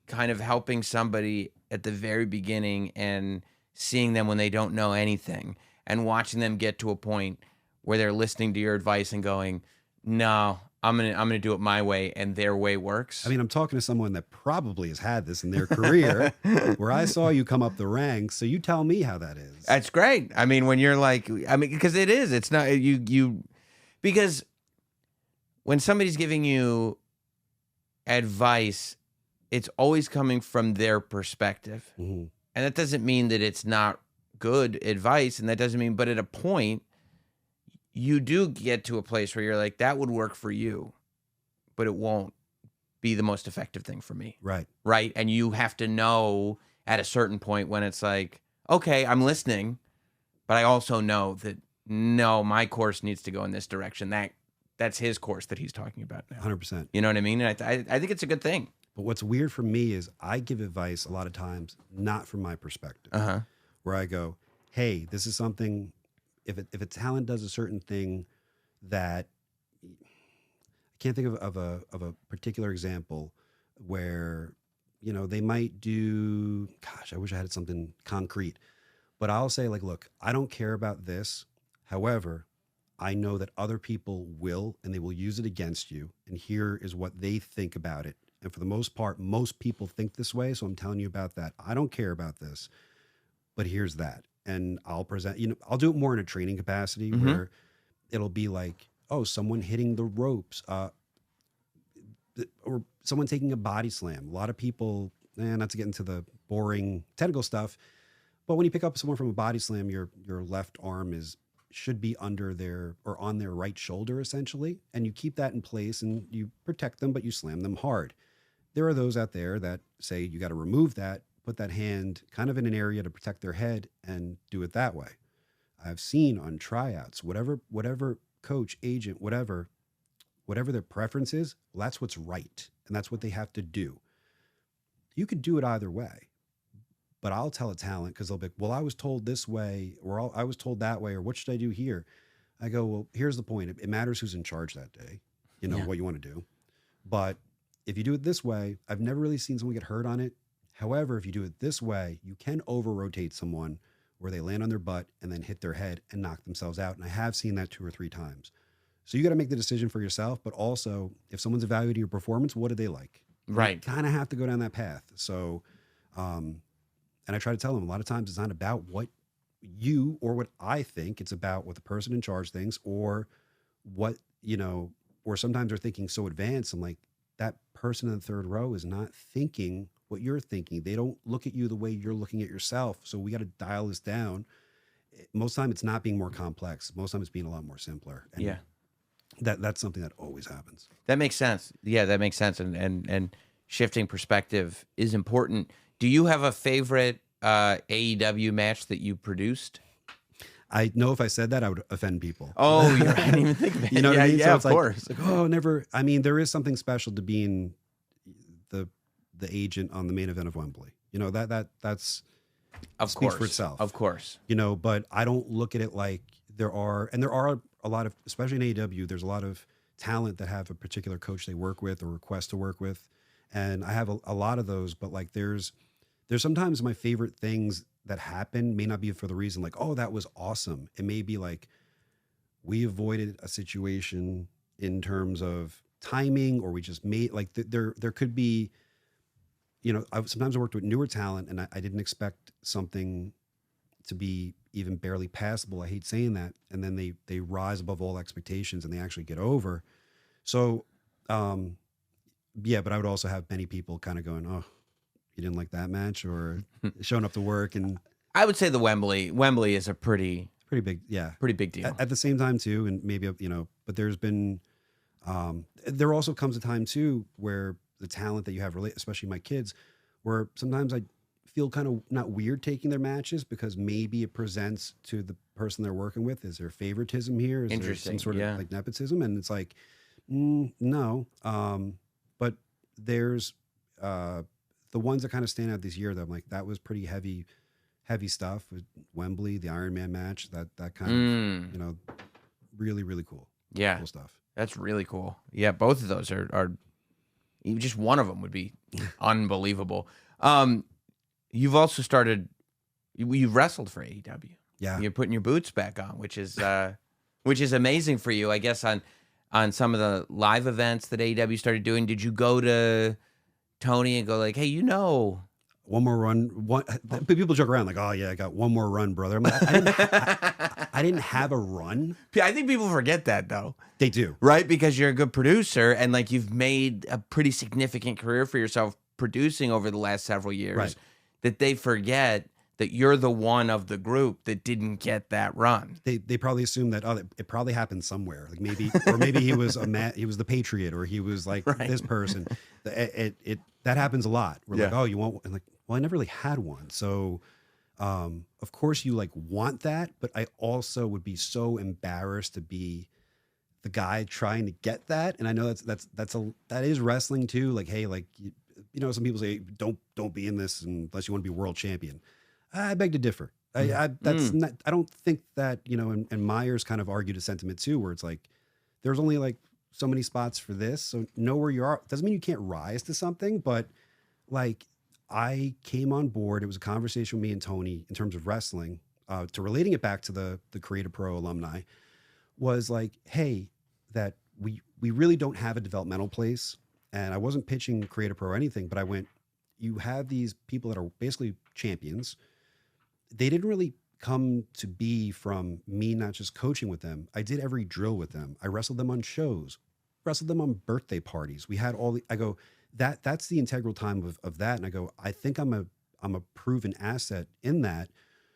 kind of helping somebody at the very beginning and seeing them when they don't know anything and watching them get to a point where they're listening to your advice and going, no, I'm gonna do it my way, and their way works. I mean, I'm talking to someone that probably has had this in their career, where I saw you come up the ranks. So you tell me how that is. That's great. I mean, when you're like, I mean, because it is. It's not you because when somebody's giving you advice, it's always coming from their perspective, and that doesn't mean that it's not good advice, and that doesn't mean. But at a point, you do get to a place where you're like, that would work for you, but it won't be the most effective thing for me. Right. Right. And you have to know at a certain point when it's like, okay, I'm listening, but I also know that, no, my course needs to go in this direction. That's his course that he's talking about now. 100%. You know what I mean? And I think it's a good thing. But what's weird for me is I give advice a lot of times, not from my perspective, where I go, hey, this is something. If a talent does a certain thing that I can't think of a particular example where, you know, they might do, gosh, I wish I had something concrete, but I'll say like, look, I don't care about this. However, I know that other people will, and they will use it against you. And here is what they think about it. And for the most part, most people think this way. So I'm telling you about that. I don't care about this, but here's that. And I'll present, you know, I'll do it more in a training capacity where it'll be like, oh, someone hitting the ropes, or someone taking a body slam. A lot of people, not to get into the boring technical stuff, but when you pick up someone from a body slam, your left arm should be under their or on their right shoulder, essentially. And you keep that in place and you protect them, but you slam them hard. There are those out there that say you got to remove that, put that hand kind of in an area to protect their head and do it that way. I've seen on tryouts, whatever coach, agent, whatever their preference is, well, that's what's right. And that's what they have to do. You could do it either way, but I'll tell a talent because they'll be, well, I was told this way, or I was told that way, or what should I do here? I go, well, here's the point. It matters who's in charge that day, you know, what you want to do. But if you do it this way, I've never really seen someone get hurt on it. However, if you do it this way, you can over-rotate someone where they land on their butt and then hit their head and knock themselves out. And I have seen that 2 or 3 times. So you got to make the decision for yourself, but also if someone's evaluating your performance, what do they like? Right. You kind of have to go down that path. So, and I try to tell them a lot of times it's not about what you or what I think. It's about what the person in charge thinks or what, you know, or sometimes they're thinking so advanced. I'm like, that person in the third row is not thinking what you're thinking. They don't look at you the way you're looking at yourself. So we got to dial this down. Most time it's not being more complex. Most time it's being a lot more simpler. And that's something that always happens. That makes sense. Yeah, that makes sense. And shifting perspective is important. Do you have a favorite AEW match that you produced? I know if I said that, I would offend people. Oh, I didn't even think of it. You know what I mean? Yeah, So of course. Like, oh, never. I mean, there is something special to being the agent on the main event of Wembley. You know, that's of speaks course for itself. Of course. You know, but I don't look at it like there are a lot of, especially in AEW, there's a lot of talent that have a particular coach they work with or request to work with. And I have a lot of those, but like there's there's sometimes my favorite things that happen may not be for the reason like, oh, that was awesome. It may be like we avoided a situation in terms of timing, or we just made like there could be, sometimes I worked with newer talent and I didn't expect something to be even barely passable. I hate saying that. And then they rise above all expectations and they actually get over. So, yeah, but I would also have many people kind of going, oh, you didn't like that match, or showing up to work. And I would say the Wembley is a pretty big, yeah, pretty big deal. At the same time too. And maybe, but there's been, there also comes a time too, where the talent that you have, especially my kids, where sometimes I feel kind of not weird taking their matches because maybe it presents to the person they're working with. Is there favoritism here? Is there some sort of like nepotism? And it's like, no. But there's the ones that kind of stand out this year that I'm like, that was pretty heavy stuff with Wembley, the Iron Man match, that kind of, really, really cool. Yeah. Cool stuff. That's really cool. Yeah. Both of those are just one of them would be unbelievable. You've also you've wrestled for AEW. Yeah. You're putting your boots back on, which is amazing for you, I guess, on some of the live events that AEW started doing. Did you go to Tony and go like, hey, one more run? People joke around like, oh yeah, I got one more run, brother. I'm like, I didn't have a run. I think people forget that though. They do. Right? Because you're a good producer and like you've made a pretty significant career for yourself producing over the last several years. Right. That they forget that you're the one of the group that didn't get that run. They probably assume that, oh, it probably happened somewhere. Like maybe he was he was the Patriot, or he was like this person. That happens a lot. We're like, oh, you want, and like, well, I never really had one. So, of course you like want that, but I also would be so embarrassed to be the guy trying to get that. And I know that is wrestling too. Like, hey, like, some people say don't be in this unless you want to be world champion. I beg to differ. I don't think that, and Myers kind of argued a sentiment too, where it's like, there's only like so many spots for this. So know where you are. Doesn't mean you can't rise to something, but like I came on board. It was a conversation with me and Tony in terms of wrestling, to relating it back to the Creative Pro alumni, was like, hey, that we really don't have a developmental place. And I wasn't pitching Creative Pro or anything, but I went, you have these people that are basically champions. They didn't really come to be from me not just coaching with them. I did every drill with them. I wrestled them on shows, wrestled them on birthday parties. We had I go, that's the integral time of that. And I go, I think I'm a proven asset in that.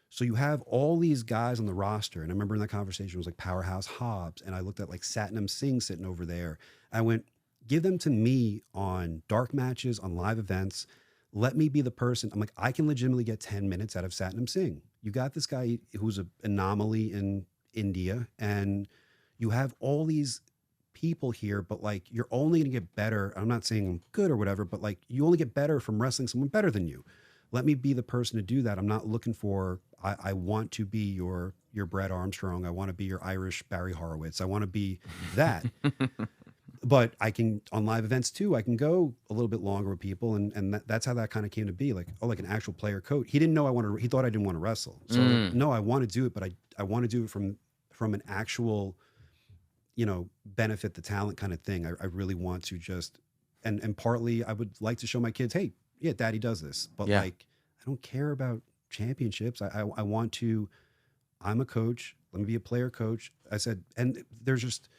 So you have all these guys on the roster. And I remember in that conversation, it was like Powerhouse Hobbs. And I looked at like Satnam Singh sitting over there. I went, give them to me on dark matches, on live events. Let me be the person. I'm like, I can legitimately get 10 minutes out of Satnam Singh. You got this guy who's an anomaly in India, and you have all these people here, but like, you're only going to get better. I'm not saying I'm good or whatever, but like, you only get better from wrestling someone better than you. Let me be the person to do that. I'm not looking for, I want to be your Brett Armstrong. I want to be your Irish Barry Horowitz. I want to be that. But I can, on live events too, I can go a little bit longer with people. And that's how that kind of came to be. Like, oh, like an actual player coach. He didn't know he thought I didn't want to wrestle. So like, no, I want to do it, but I want to do it from an actual, benefit the talent kind of thing. I really want to just, and partly I would like to show my kids, hey, yeah, daddy does this, but like, I don't care about championships. I want to, I'm a coach. Let me be a player coach. I said, and there's just,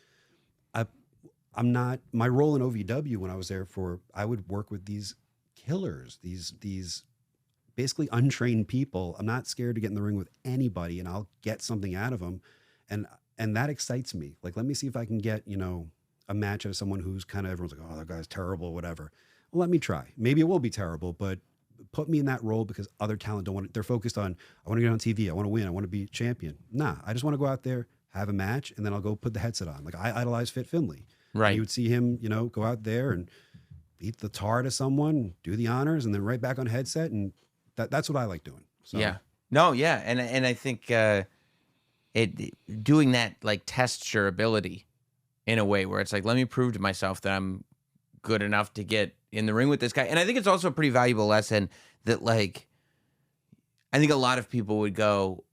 I'm not, my role in OVW when I was there I would work with these killers, these basically untrained people. I'm not scared to get in the ring with anybody, and I'll get something out of them. And that excites me. Like, let me see if I can get, a match out of someone who's kind of, everyone's like, oh, that guy's terrible, whatever. Well, let me try. Maybe it will be terrible, but put me in that role because other talent don't want it. They're focused on, I want to get on TV. I want to win. I want to be champion. Nah, I just want to go out there, have a match, and then I'll go put the headset on. Like, I idolize Fit Finley. Right. And you would see him, go out there and beat the tar to someone, do the honors, and then right back on headset. And that's what I like doing. So. Yeah. No, yeah. And I think doing that like tests your ability in a way where it's like, let me prove to myself that I'm good enough to get in the ring with this guy. And I think it's also a pretty valuable lesson that, like, I think a lot of people would go,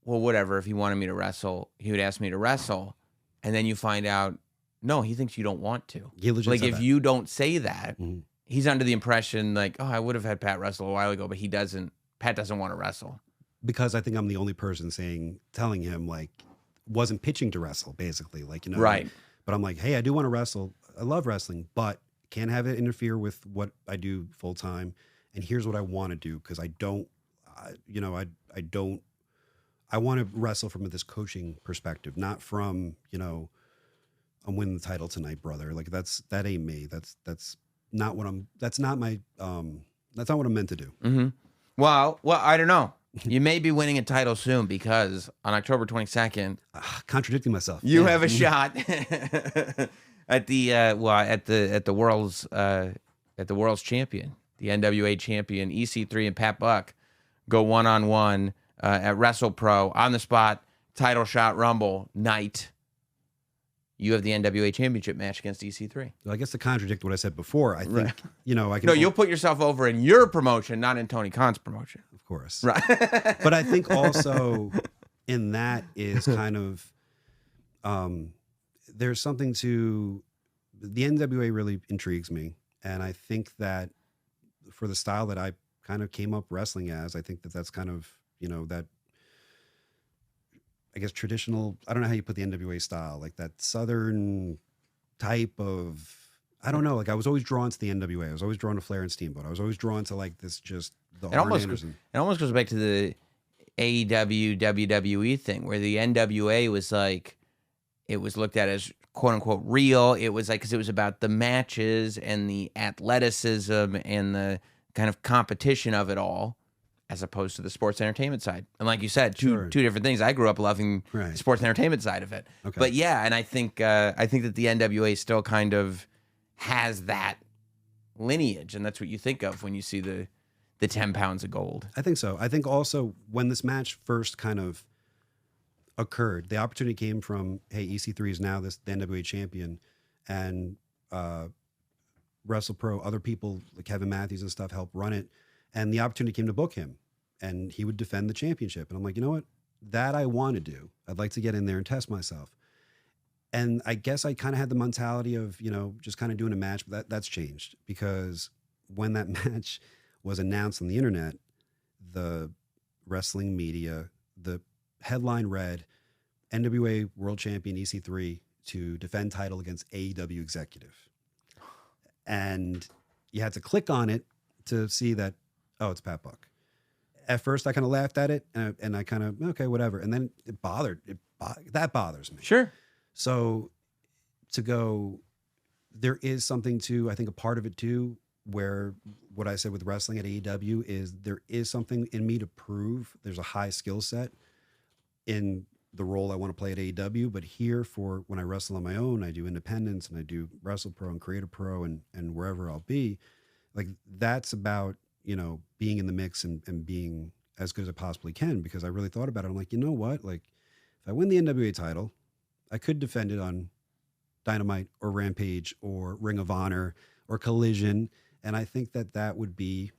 well, whatever, if he wanted me to wrestle, he would ask me to wrestle. And then you find out, no, he thinks you don't want to. He legit Like, said if that. you don't say that, he's under the impression, like, oh, I would have had Pat wrestle a while ago, but Pat doesn't want to wrestle. Because I think I'm the only person telling him, like, wasn't pitching to wrestle, basically. Like, you know. Right. But I'm like, hey, I do want to wrestle. I love wrestling, but can't have it interfere with what I do full time. And here's what I want to do, because I want to wrestle from this coaching perspective, not from, I'm winning the title tonight, brother. Like, that ain't me. That's not what I'm meant to do. Mm-hmm. Well, I don't know. You may be winning a title soon, because on October 22nd, contradicting myself, you have a shot at the world's champion, the NWA champion, EC3 and Pat Buck go 1-on-1 at WrestlePro on the spot, title shot Rumble night. You have the NWA championship match against EC3. So I guess to contradict what I said before, I think, Right. I can. No, you'll put yourself over in your promotion, not in Tony Khan's promotion. Of course. Right. But I think also in that is kind of, there's something to, the NWA really intrigues me. And I think that for the style that I kind of came up wrestling as, I think that's kind of, that, I guess, traditional, I don't know how you put the NWA style, like that Southern type of, I don't know. Like, I was always drawn to the NWA. I was always drawn to Flair and Steamboat. I was always drawn to, like, this, just the Arn Anderson. It almost goes back to the AEW, WWE thing, where the NWA was like, it was looked at as quote unquote real. It was like, because it was about the matches and the athleticism and the kind of competition of it all, as opposed to the sports entertainment side. And like you said, two different things. I grew up loving the sports entertainment side of it. Okay. But yeah, and I think that the NWA still kind of has that lineage, and that's what you think of when you see the 10 pounds of gold. I think so. I think also when this match first kind of occurred, the opportunity came from, hey, EC3 is now the NWA champion, and WrestlePro, other people like Kevin Matthews and stuff helped run it. And the opportunity came to book him, and he would defend the championship. And I'm like, you know what? That I want to do. I'd like to get in there and test myself. And I guess I kind of had the mentality of, just kind of doing a match, but that's changed, because when that match was announced on the internet, the wrestling media, the headline read, NWA World Champion EC3 to defend title against AEW executive. And you had to click on it to see that, oh, it's Pat Buck. At first, I kind of laughed at it, and I kind of, okay, whatever. And then that bothers me. Sure. So to go, there is something to, I think, a part of it too, where what I said with wrestling at AEW is there is something in me to prove. There's a high skill set in the role I want to play at AEW, but here, for when I wrestle on my own, I do independence and I do WrestlePro and Creator Pro and wherever I'll be. Like, that's about, being in the mix and being as good as I possibly can, because I really thought about it. I'm like, you know what? Like, if I win the NWA title, I could defend it on Dynamite or Rampage or Ring of Honor or Collision. And I think that would be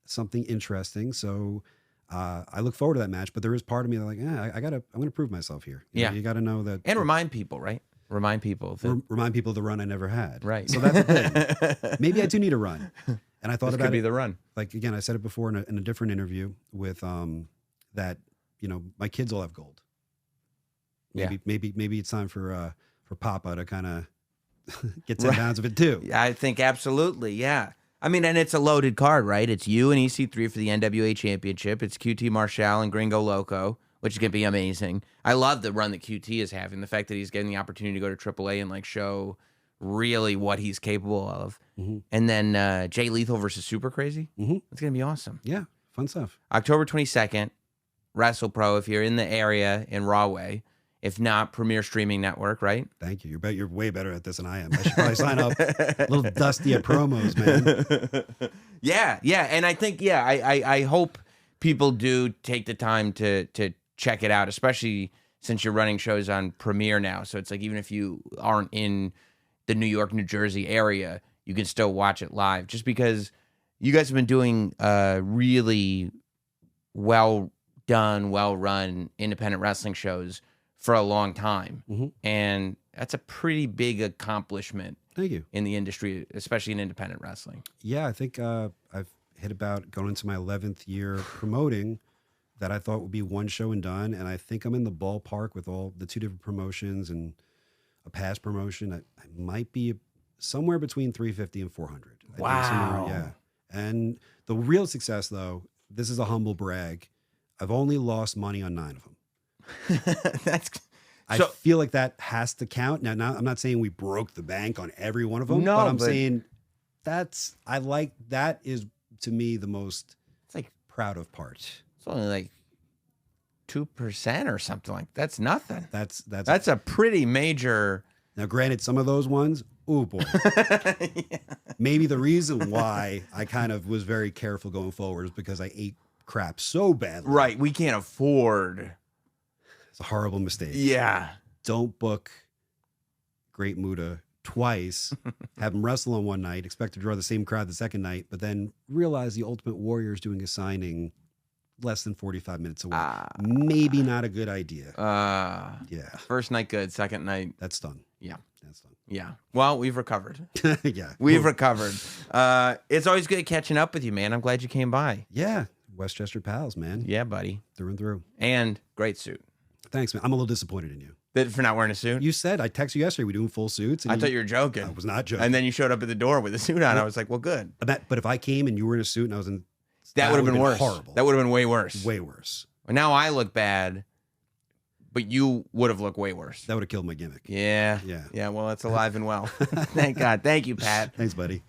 something interesting. So I look forward to that match, but there is part of me that like, I'm going to prove myself here. You got to know that. And remind people, right? Remind people. Remind people of the run I never had. Right. So that's the thing. Maybe I do need a run. And I thought about could be it. The run. Like, again, I said it before in a different interview with that, my kids all have gold. Maybe it's time for Papa to kind of get 10 pounds of it too. I think absolutely, yeah. I mean, and it's a loaded card, right? It's you and EC3 for the NWA Championship. It's QT Marshall and Gringo Loco, which is going to be amazing. I love the run that QT is having, the fact that he's getting the opportunity to go to AAA and, like, show really what he's capable of. Mm-hmm. And then Jay Lethal versus Super Crazy. Mm-hmm. It's going to be awesome. Yeah, fun stuff. October 22nd, WrestlePro, if you're in the area in Rahway. If not, Premier Streaming Network, right? Thank you. You're way better at this than I am. I should probably sign up. A little dusty at promos, man. Yeah. And I think, I hope people do take the time to check it out, especially since you're running shows on Premier now. So it's like, even if you aren't in the New York, New Jersey area, you can still watch it live, just because you guys have been doing really well done, well run independent wrestling shows for a long time. And that's a pretty big accomplishment. Thank you. In the industry, especially in independent wrestling. Yeah, I think I've hit about going into my 11th year promoting that I thought would be one show and done. And I think I'm in the ballpark with all the 2 different promotions and a past promotion. I might be somewhere between 350 and 400. Wow. Yeah. And the real success, though, this is a humble brag. I've only lost money on 9 of them. I feel like that has to count. Now, I'm not saying we broke the bank on every one of them, no, but I'm saying that is to me the most proud of part. It's only like 2% or something like that. That's nothing. That's a pretty major. Now, granted, some of those ones, oh boy. Yeah. Maybe the reason why I kind of was very careful going forward is because I ate crap so badly. Right. We can't afford. It's a horrible mistake. Yeah. Don't book Great Muta twice, have him wrestle on one night, expect to draw the same crowd the second night, but then realize the Ultimate Warrior is doing a signing less than 45 minutes away. Maybe not a good idea. Yeah. First night good, second night. That's done. Yeah. That's done. Yeah. Well, we've recovered. Yeah. We've recovered. It's always good catching up with you, man. I'm glad you came by. Yeah. Westchester pals, man. Yeah, buddy. Through and through. And great suit. Thanks, man. I'm a little disappointed in you. For not wearing a suit? You said, I texted you yesterday, we doing full suits. And I thought you were joking. I was not joking. And then you showed up at the door with a suit on. I was like, well, good. But if I came and you were in a suit and I was in... That would have been worse. Horrible. That would have been way worse. Way worse. Well, now I look bad, but you would have looked way worse. That would have killed my gimmick. Yeah. Yeah. Yeah, well, it's alive and well. Thank God. Thank you, Pat. Thanks, buddy.